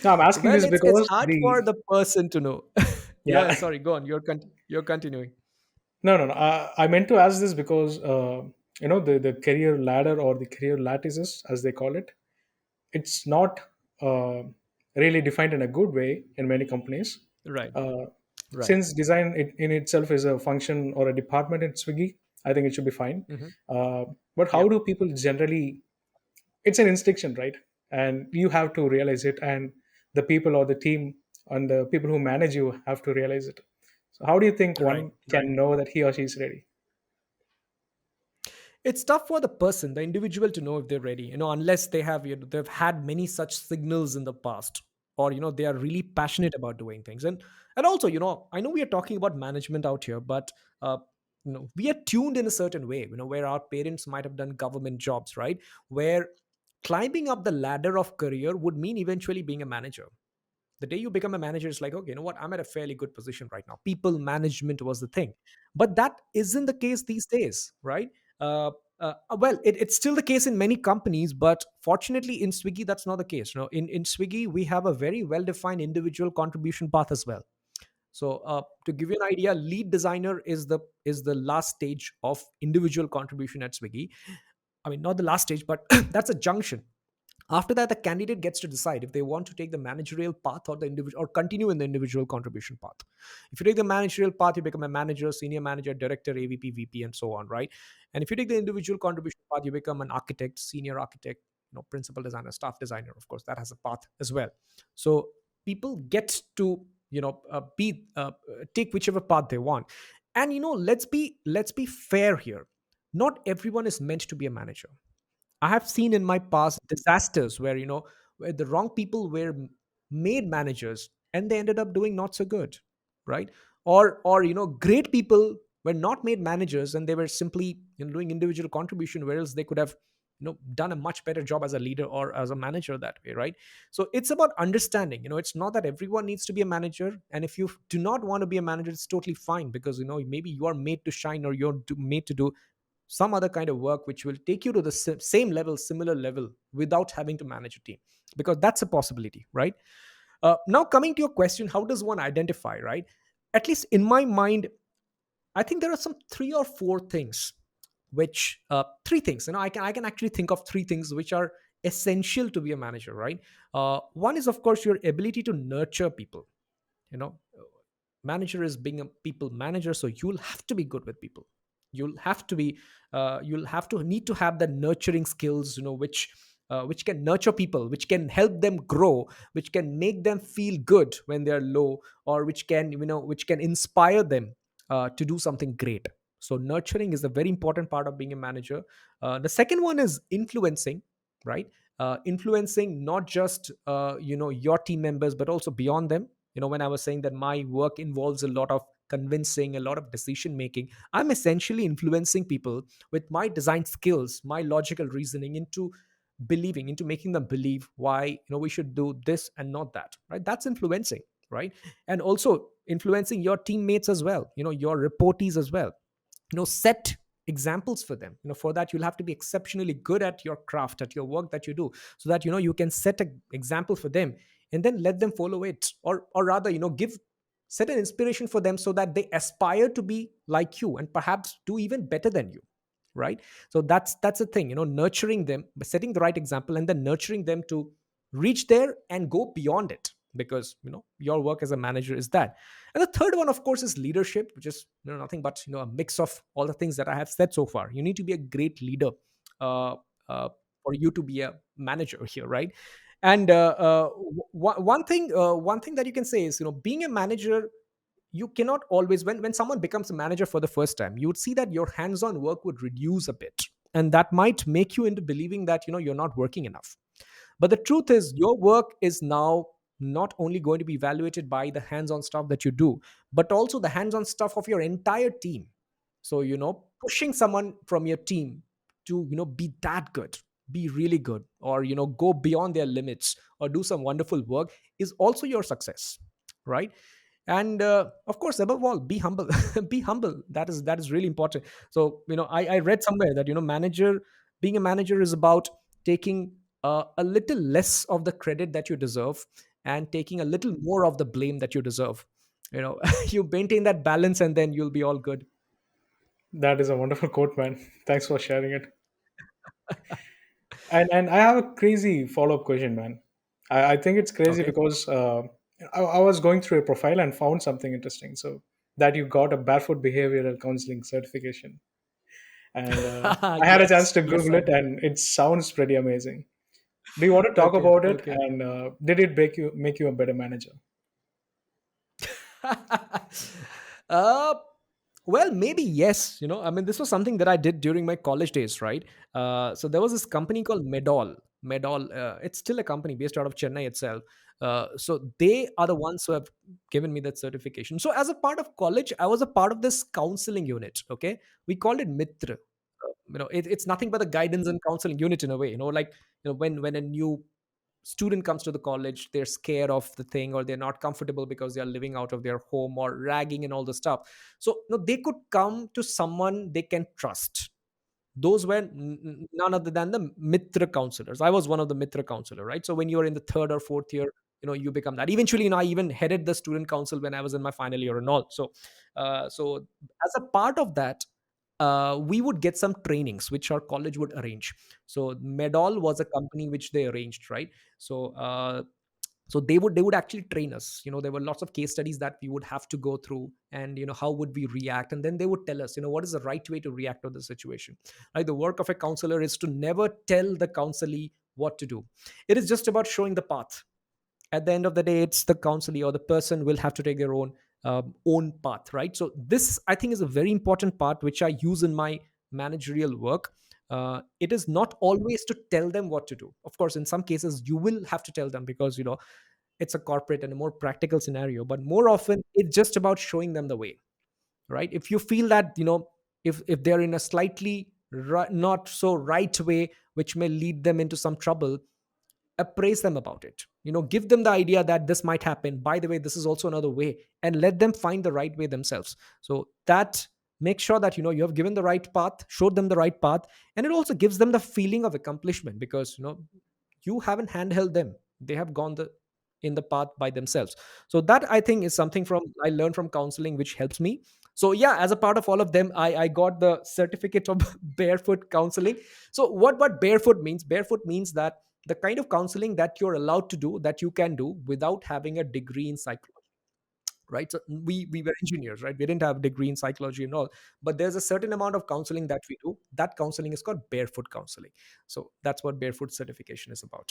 Now I'm asking Well, this it's because hard for the the person to know. Yeah, yeah. sorry, go on, you're continuing. No. I meant to ask this because the career ladder or the career lattices, as they call it, it's not uh, really defined in a good way in many companies. Right. Uh, Right. since design in itself is a function or a department in Swiggy, I think it should be fine. Hmm. Uh, but how Yep. do people generally? It's an instinction, right? And you have to realize it, and the people or the team and the people who manage you have to realize it. So, how do you think Right. one can know that he or she is ready? It's tough for the person, the individual, to know if they're ready, unless they have, they've had many such signals in the past, or they are really passionate about doing things. And also, I know we are talking about management out here, but uh, we are tuned in a certain way, where our parents might have done government jobs, right? Where climbing up the ladder of career would mean eventually being a manager. The day you become a manager, it's like, okay, you know what, I'm at a fairly good position right now. People management was the thing. But that isn't the case these days, right? uh, well, it's still the case in many companies, but fortunately in Swiggy that's not the case. In Swiggy we have a very well defined individual contribution path as well. So to give you an idea, lead designer is the last stage of individual contribution at Swiggy. I mean, not the last stage, but that's a junction. After that, the candidate gets to decide if they want to take the managerial path or the individual, or continue in the individual contribution path. If you take the managerial path, you become a manager, senior manager, director, AVP, VP, and so on, right? And if you take the individual contribution path, you become an architect, senior architect, principal designer, staff designer. Of course, that has a path as well. So people get to be take whichever path they want. And let's be fair here. Not everyone is meant to be a manager. I have seen in my past disasters where where the wrong people were made managers and they ended up doing not so good, right? Or great people were not made managers and they were simply doing individual contribution, whereas they could have done a much better job as a leader or as a manager that way, right? So it's about understanding. It's not that everyone needs to be a manager, and if you do not want to be a manager, it's totally fine, because maybe you are made to shine, or made to do some other kind of work which will take you to the same level, similar level, without having to manage a team, because that's a possibility, right? Now, coming to your question, how does one identify, right? At least in my mind, I think there are some three or four things, which three things, I can actually think of three things which are essential to be a manager, right? One is, of course, your ability to nurture people. you know Manager is being a people manager, so you'll have to be good with people. You'll have to be you'll have to need to have the nurturing skills, which can nurture people, which can help them grow, which can make them feel good when they're low, or which can inspire them to do something great. So nurturing is a very important part of being a manager. The second one is influencing, right? Influencing not just your team members, but also beyond them. When I was saying that my work involves a lot of convincing, a lot of decision making, I'm essentially influencing people with my design skills, my logical reasoning, into making them believe why we should do this and not that, right? That's influencing, right? And also influencing your teammates as well, your reportees as well. Set examples for them. For that you'll have to be exceptionally good at your craft, at your work that you do, so that you can set an example for them, and then let them follow it, or rather give set an inspiration for them, so that they aspire to be like you and perhaps do even better than you, right? So that's the thing, nurturing them by setting the right example, and then nurturing them to reach there and go beyond it, because your work as a manager is that. And the third one, of course, is leadership, which is nothing but a mix of all the things that I have said so far. You need to be a great leader uh, for you to be a manager here, right? And one thing that you can say is, being a manager, you cannot always, when someone becomes a manager for the first time, you would see that your hands-on work would reduce a bit, and that might make you into believing that you're not working enough. But the truth is, your work is now not only going to be evaluated by the hands-on stuff that you do, but also the hands-on stuff of your entire team. So pushing someone from your team to be that good, be really good, or go beyond their limits, or do some wonderful work, is also your success, right? And of course, above all, be humble. Be humble. That is really important. So I read somewhere that manager being a manager is about taking a little less of the credit that you deserve, and taking a little more of the blame that you deserve. You maintain that balance, and then you'll be all good. That is a wonderful quote, man. Thanks for sharing it. And I have a crazy follow up question, man. I think it's crazy Okay. because I was going through a profile and found something interesting. So that you got a barefoot behavioral counseling certification, and I had a chance Yes, to yes, Google I it, did. and it sounds pretty amazing. Do you want to talk Okay, about it? okay. And did it make you a better manager? uh, well, maybe yes. I mean, this was something that I did during my college days, right? So there was this company called Medol. Medol, it's still a company based out of Chennai itself. So they are the ones who have given me that certification. So as a part of college, I was a part of this counseling unit. Okay, we called it Mitra. It's nothing but a guidance and counseling unit in a way. Like when a new student comes to the college, they're scared of the thing, or they're not comfortable because they're living out of their home, or ragging and all the stuff. So they could come to someone they can trust. Those were none other than the Mitra counselors. I was one of the Mitra counselor, right? So when you're in the third or fourth year, you become that. Eventually, I even headed the student council when I was in my final year and all. So as a part of that, we would get some trainings which our college would arrange. So Medol was a company which they arranged, right? So they would actually train us. There were lots of case studies that we would have to go through, and how would we react, and then they would tell us what is the right way to react to the situation. Like, the work of a counselor is to never tell the counselee what to do. It is just about showing the path. At the end of the day, it's the counselee or the person will have to take their own path, right? So this, I think, is a very important part which I use in my managerial work. It is not always to tell them what to do. Of course, in some cases you will have to tell them, because it's a corporate and a more practical scenario, but more often it's just about showing them the way, right? If you feel that if they're in a slightly not so right way, which may lead them into some trouble, appraise them about it. Give them the idea that this might happen, by the way, this is also another way, and let them find the right way themselves. So that, make sure that you have given the right path, showed them the right path. And it also gives them the feeling of accomplishment, because you haven't handheld them. They have gone in the path by themselves. So that, I think, is something from I learned from counseling, which helps me. So yeah, as a part of all of them, I got the certificate of barefoot counseling. So what barefoot means that the kind of counseling that you're allowed to do, that you can do without having a degree in psychology, right? So we were engineers, right? We didn't have a degree in psychology and all, but there's a certain amount of counseling that we do. That counseling is called barefoot counseling. So that's what barefoot certification is about.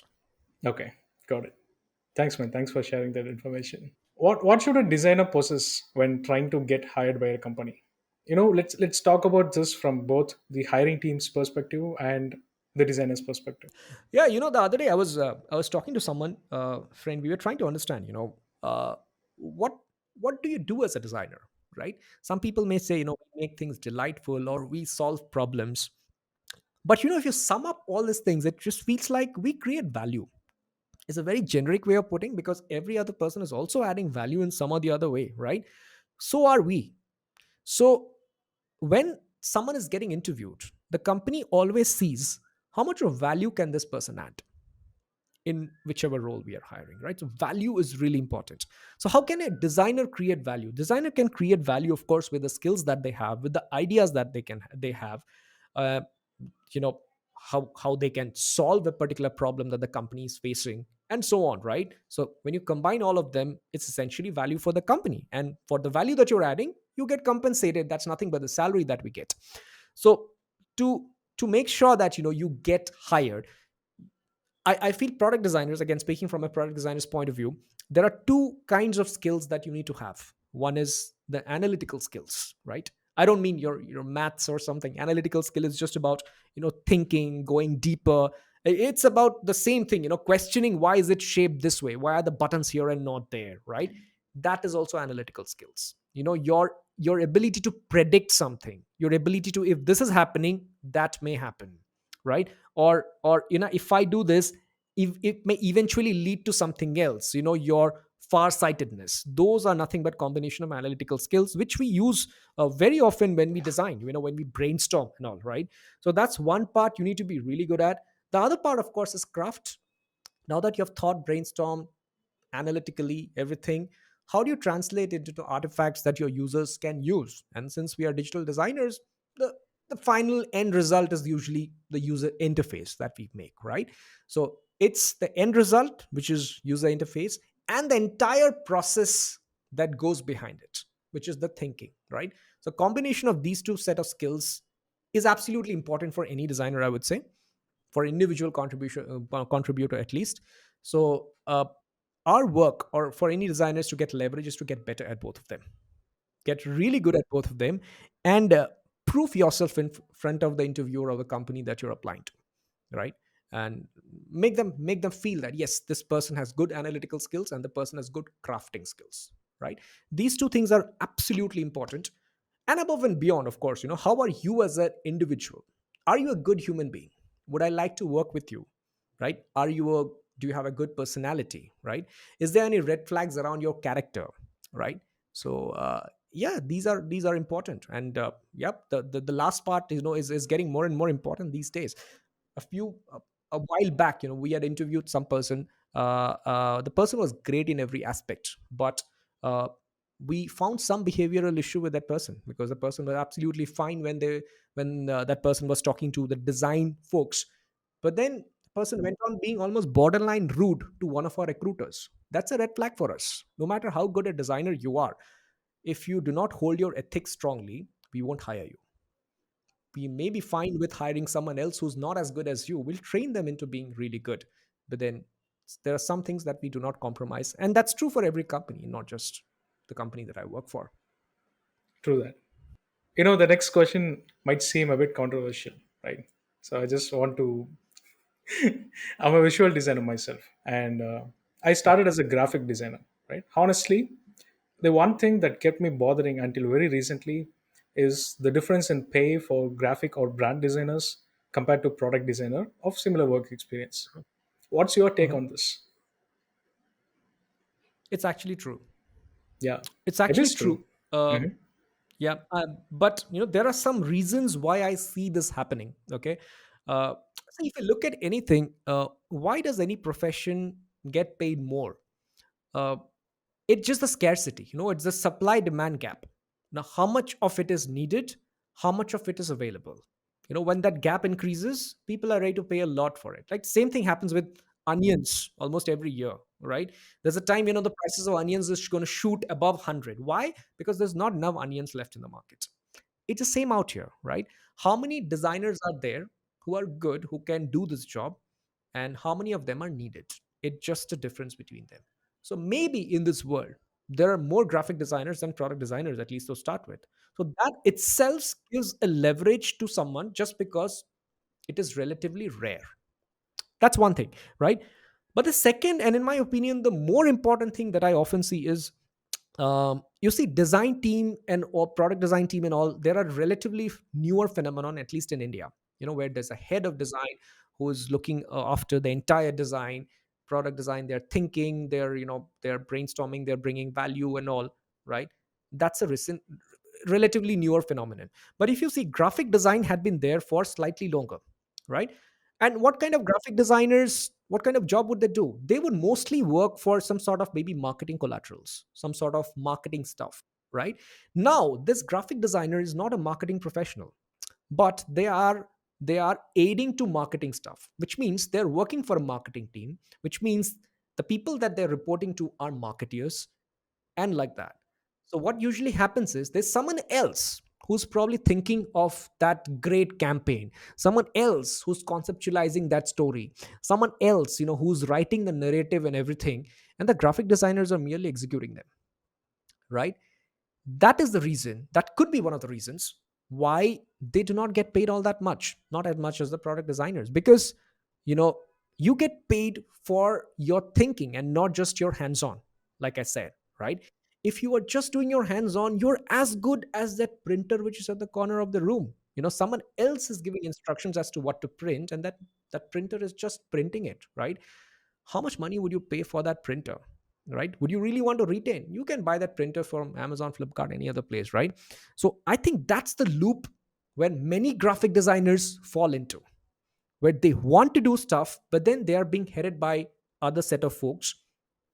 Okay, got it. Thanks, man. Thanks for sharing that information. What should a designer possess when trying to get hired by a company? Let's talk about this from both the hiring team's perspective and the designer's perspective. Yeah, the other day I was talking to someone, friend. We were trying to understand, what what do you do as a designer, right? Some people may say, we make things delightful or we solve problems. But if you sum up all these things, it just feels like we create value. It's a very generic way of putting, because every other person is also adding value in some or the other way, right? So are we. So when someone is getting interviewed, the company always sees how much of value can this person add in whichever role we are hiring, right? So value is really important. So how can a designer create value? Designer can create value, of course, with the skills that they have, with the ideas that they have, uh, you know how they can solve a particular problem that the company is facing, and so on, right? So when you combine all of them, it's essentially value for the company, and for the value that you're adding, you get compensated. That's nothing but the salary that we get. So to make sure that you get hired, I feel product designers, again speaking from a product designer's point of view, there are two kinds of skills that you need to have. One is the analytical skills, right? I don't mean your maths or something. Analytical skill is just about thinking, going deeper. It's about the same thing, questioning why is it shaped this way, why are the buttons here and not there, right? That is also analytical skills. Your ability to predict something, your ability to, if this is happening, that may happen, right? Or if I do this, if it may eventually lead to something else, your far-sightedness. Those are nothing but combination of analytical skills, which we use very often when we design, when we brainstorm and all, right? So that's one part you need to be really good at. The other part, of course, is craft. Now that you have thought, brainstorm analytically everything, how do you translate it into artifacts that your users can use? And since we are digital designers, the the final end result is usually the user interface that we make, right? So it's the end result, which is user interface, and the entire process that goes behind it, which is the thinking, right? So combination of these two set of skills is absolutely important for any designer, I would say, for individual contribution contributor at least. So our work, or for any designers to get leverage, is to get better at both of them, get really good at both of them, and prove yourself in front of the interviewer or the company that you're applying to, right? And make them feel that yes, this person has good analytical skills and the person has good crafting skills, right? These two things are absolutely important. And above and beyond, of course, how are you as an individual? Are you a good human being? Would I like to work with you, right? Do you have a good personality, right? Is there any red flags around your character, right? So yeah, these are important. And yep, the last part, is getting more and more important these days. A while back, we had interviewed some person. The person was great in every aspect, but uh, we found some behavioral issue with that person, because the person was absolutely fine when that person was talking to the design folks, but then the person went on being almost borderline rude to one of our recruiters. That's a red flag for us. No matter how good a designer you are, if you do not hold your ethics strongly, we won't hire you. We may be fine with hiring someone else who's not as good as you. We'll train them into being really good. But then there are some things that we do not compromise. And that's true for every company, not just the company that I work for. True that. The next question might seem a bit controversial, right? So I just want to. I'm a visual designer myself, and I started as a graphic designer, right? Honestly, the one thing that kept me bothering until very recently is the difference in pay for graphic or brand designers compared to product designer of similar work experience. What's your take Mhm. on this? It's actually true. Yeah, It's it actually is true. true. Mhm. Yeah, but there are some reasons why I see this happening. Okay, uh, so if you look at anything, why does any profession get paid more? Uh, it's just the scarcity. It's the supply demand gap. Now, how much of it is needed? How much of it is available? When that gap increases, people are ready to pay a lot for it. Like same thing happens with onions almost every year. right? There's a time, the prices of onions is going to shoot above 100. Why? Because there's not enough onions left in the market. It's the same out here, right? How many designers are there who are good, who can do this job, and how many of them are needed? It's just a difference between them. So maybe in this world, there are more graphic designers than product designers, at least to start with. So that itself gives a leverage to someone just because it is relatively rare. That's one thing, right? But the second, and in my opinion, the more important thing that I often see is, you see, design team and or product design team and all, there are relatively newer phenomenon, at least in India, where there's a head of design who is looking after the entire design, product design. They're thinking, they're brainstorming, they're bringing value and all, right? That's a recent, relatively newer phenomenon. But if you see, graphic design had been there for slightly longer, right? And what kind of graphic designers, what kind of job would they do? They would mostly work for some sort of maybe marketing collaterals, some sort of marketing stuff, right? Now this graphic designer is not a marketing professional, but they are aiding to marketing stuff, which means they're working for a marketing team, which means the people that they're reporting to are marketeers, and like that. So what usually happens is there's someone else who's probably thinking of that great campaign, someone else who's conceptualizing that story, someone else, who's writing the narrative and everything, and the graphic designers are merely executing them, right? That is the reason, that could be one of the reasons why they do not get paid all that much, not as much as the product designers, because you know you get paid for your thinking and not just your hands on, like I said, right? If you are just doing your hands on, you're as good as that printer which is at the corner of the room. Someone else is giving instructions as to what to print, and that printer is just printing it, right? How much money would you pay for that printer, right? Would you really want to retain? You can buy that printer from Amazon, Flipkart, any other place, right? So I think that's the loop where many graphic designers fall into, where they want to do stuff, but then they are being headed by other set of folks.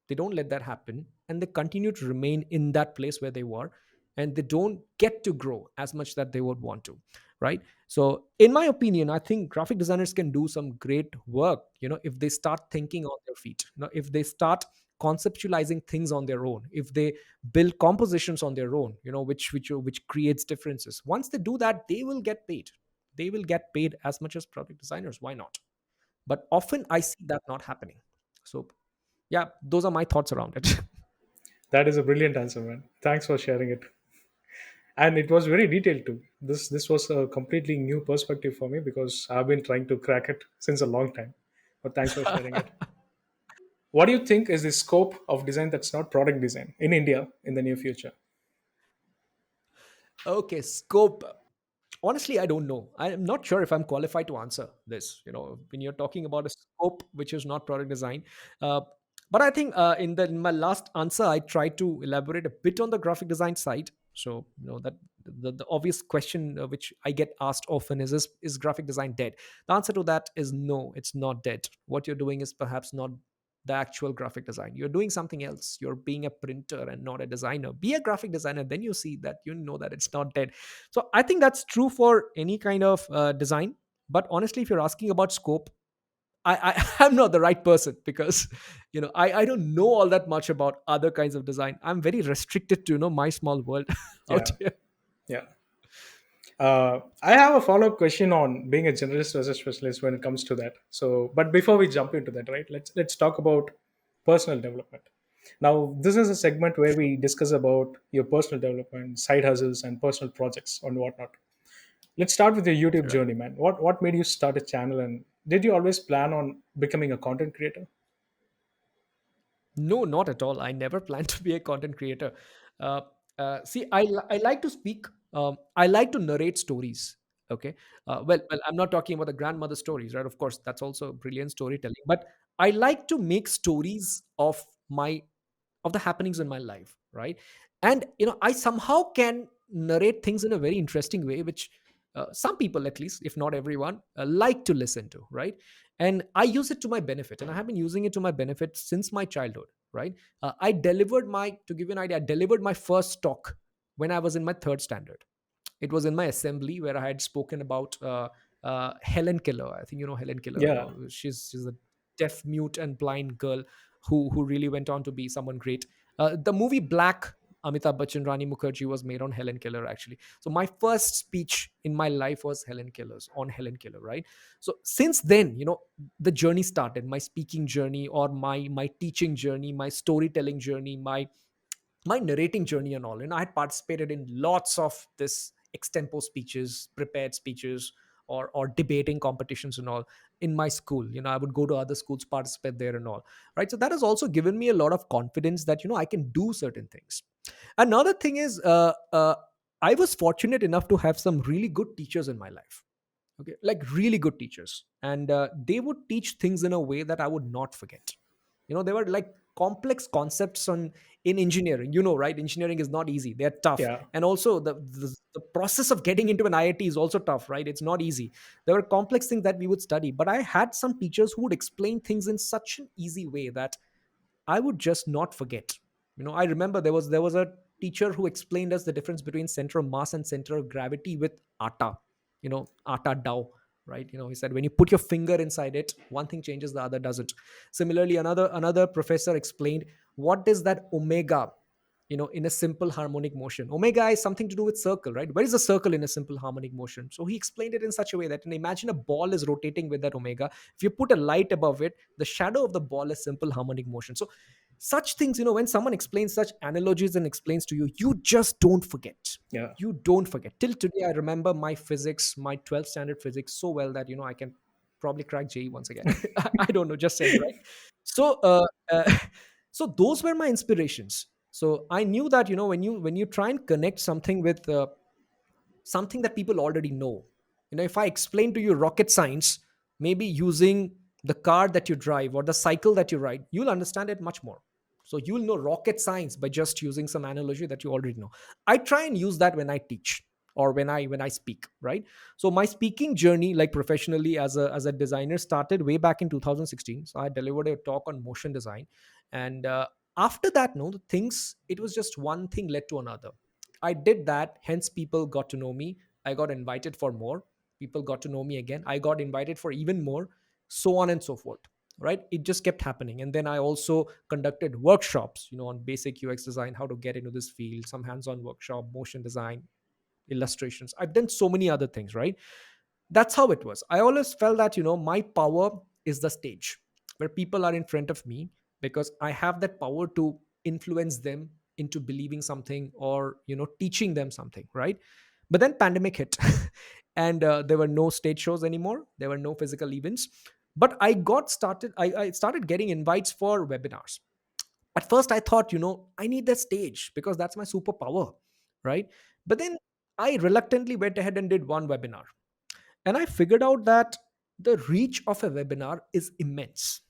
They don't let that happen, and they continue to remain in that place where they were, and they don't get to grow as much that they would want to, right? So in my opinion, I think graphic designers can do some great work, if they start thinking on their feet, if they start conceptualizing things on their own, if they build compositions on their own, which creates differences. Once they do that, they will get paid. They will get paid as much as product designers. Why not? But often I see that not happening. So yeah, those are my thoughts around it. That is a brilliant answer, man. Thanks for sharing it. And it was very detailed too. This was a completely new perspective for me because I've been trying to crack it since a long time. But thanks for sharing it. What do you think is the scope of design that's not product design in India in the near future? Okay, scope. Honestly, I don't know. I'm not sure if I'm qualified to answer this. When you're talking about a scope which is not product design, uh, but I think in my last answer, I tried to elaborate a bit on the graphic design side. So that the obvious question which I get asked often is graphic design dead? The answer to that is no, it's not dead. What you're doing is perhaps not the actual graphic design. You're doing something else. You're being a printer and not a designer. Be a graphic designer, then you see that, that it's not dead. So I think that's true for any kind of design. But honestly, if you're asking about scope, I'm not the right person, because I don't know all that much about other kinds of design. I'm very restricted to my small world out Yeah, here. yeah. I have a follow up question on being a generalist versus specialist when it comes to that. So, but before we jump into that, right? Let's talk about personal development. Now, this is a segment where we discuss about your personal development, side hustles, and personal projects and whatnot. Let's start with your YouTube Right. journey, man. What made you start a channel, and did you always plan on becoming a content creator? No, not at all. I never planned to be a content creator. Uh, See, I like to speak. I like to narrate stories. Okay. Well, I'm not talking about the grandmother stories, right? Of course, that's also brilliant storytelling. But I like to make stories of the happenings in my life, right? And I somehow can narrate things in a very interesting way, which some people, at least if not everyone, like to listen to, right? And I use it to my benefit, and I have been using it to my benefit since my childhood, right? I delivered my To give you an idea, I delivered my first talk when I was in my third standard. It was in my assembly where I had spoken about Helen Keller. I think Helen Keller. Yeah, She's a deaf, mute, and blind girl who really went on to be someone great. The movie Black, Amitabh Bachchan, Rani Mukherjee was made on Helen Keller actually. So my first speech in my life was Helen Keller, right? So since then, the journey started, my speaking journey, or my teaching journey, my storytelling journey, my narrating journey and all. And I had participated in lots of this extempo speeches, prepared speeches, or debating competitions and all in my school. I would go to other schools, participate there and all. Right. So that has also given me a lot of confidence that I can do certain things. Another thing is, I was fortunate enough to have some really good teachers in my life. Okay, like really good teachers, and they would teach things in a way that I would not forget. They were like complex concepts on in engineering, right? Engineering is not easy, they're tough. Yeah. And also the process of getting into an IIT is also tough, right? It's not easy. There were complex things that we would study, but I had some teachers who would explain things in such an easy way that I would just not forget. I remember there was a teacher who explained us the difference between center of mass and center of gravity with atta. Atta dough, right? He said when you put your finger inside it, one thing changes, the other doesn't. Similarly, another professor explained what is that omega, in a simple harmonic motion. Omega is something to do with circle, right? Where is the circle in a simple harmonic motion? So he explained it in such a way that, imagine a ball is rotating with that omega. If you put a light above it, the shadow of the ball is simple harmonic motion. So such things, when someone explains such analogies and explains to you, you just don't forget. Yeah. You don't forget. Till today, I remember my physics, my 12th standard physics so well that, I can probably crack JE once again. I don't know, just saying, right? So, so those were my inspirations. So I knew that, when you try and connect something with something that people already know. If I explain to you rocket science, maybe using the car that you drive or the cycle that you ride, you'll understand it much more. So you'll know rocket science by just using some analogy that you already know. I try and use that when I teach or when I speak, right? So my speaking journey, like professionally as a designer, started way back in 2016. So I delivered a talk on motion design, and after that, no, the things, it was just one thing led to another. I did that, hence people got to know me. I got invited for more. People got to know me again. I got invited for even more, so on and so forth. Right? It just kept happening. And then I also conducted workshops, on basic UX design, how to get into this field, some hands-on workshop, motion design, illustrations. I've done so many other things, right? That's how it was. I always felt that, my power is the stage where people are in front of me, because I have that power to influence them into believing something, or teaching them something, right? But then pandemic hit and there were no stage shows anymore, there were no physical events. But I started getting invites for webinars. At first I thought, I need that stage because that's my superpower, right? But then I reluctantly went ahead and did one webinar, and I figured out that the reach of a webinar is immense.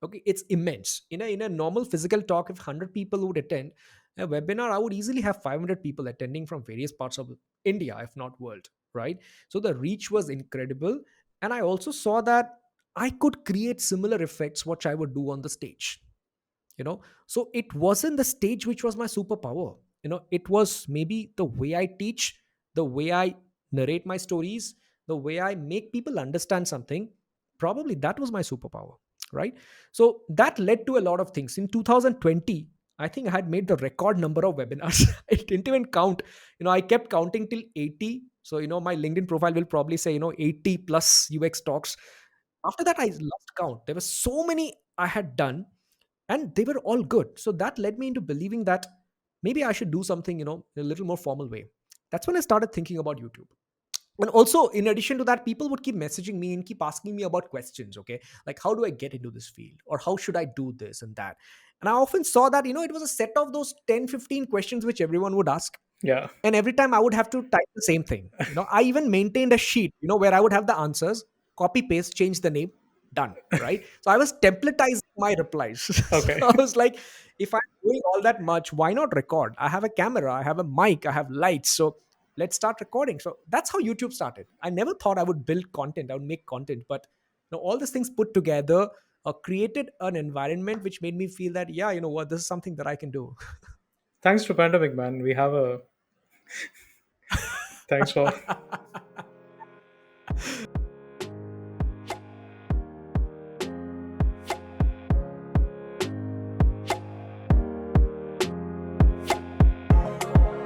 Okay, it's immense. In a normal physical talk, if 100 people would attend a webinar, I would easily have 500 people attending from various parts of India, if not world, right? So the reach was incredible. And I also saw that I could create similar effects what I would do on the stage. So it wasn't the stage which was my superpower. It was maybe the way I teach, the way I narrate my stories, the way I make people understand something. Probably that was my superpower, right? So that led to a lot of things. In 2020, I think I had made the record number of webinars. I didn't even count. I kept counting till 80. So my LinkedIn profile will probably say 80 plus UX talks. After that, I lost count. There were so many I had done, and they were all good. So that led me into believing that maybe I should do something, in a little more formal way. That's when I started thinking about YouTube. And also, in addition to that, people would keep messaging me and keep asking me about questions. Okay, like, how do I get into this field, or how should I do this and that? And I often saw that, it was a set of those 10, 15 questions which everyone would ask. Yeah. And every time I would have to type the same thing. I even maintained a sheet, where I would have the answers, copy paste, change the name, done, right? So I was templatizing my replies. So Okay. I was like, if I'm doing all that much, why not record? I have a camera, I have a mic, I have lights. So let's start recording. So that's how YouTube started. I never thought I would build content, I would make content, but all these things put together created an environment which made me feel that, yeah, what, this is something that I can do. Thanks to pandemic, man. We have a thanks for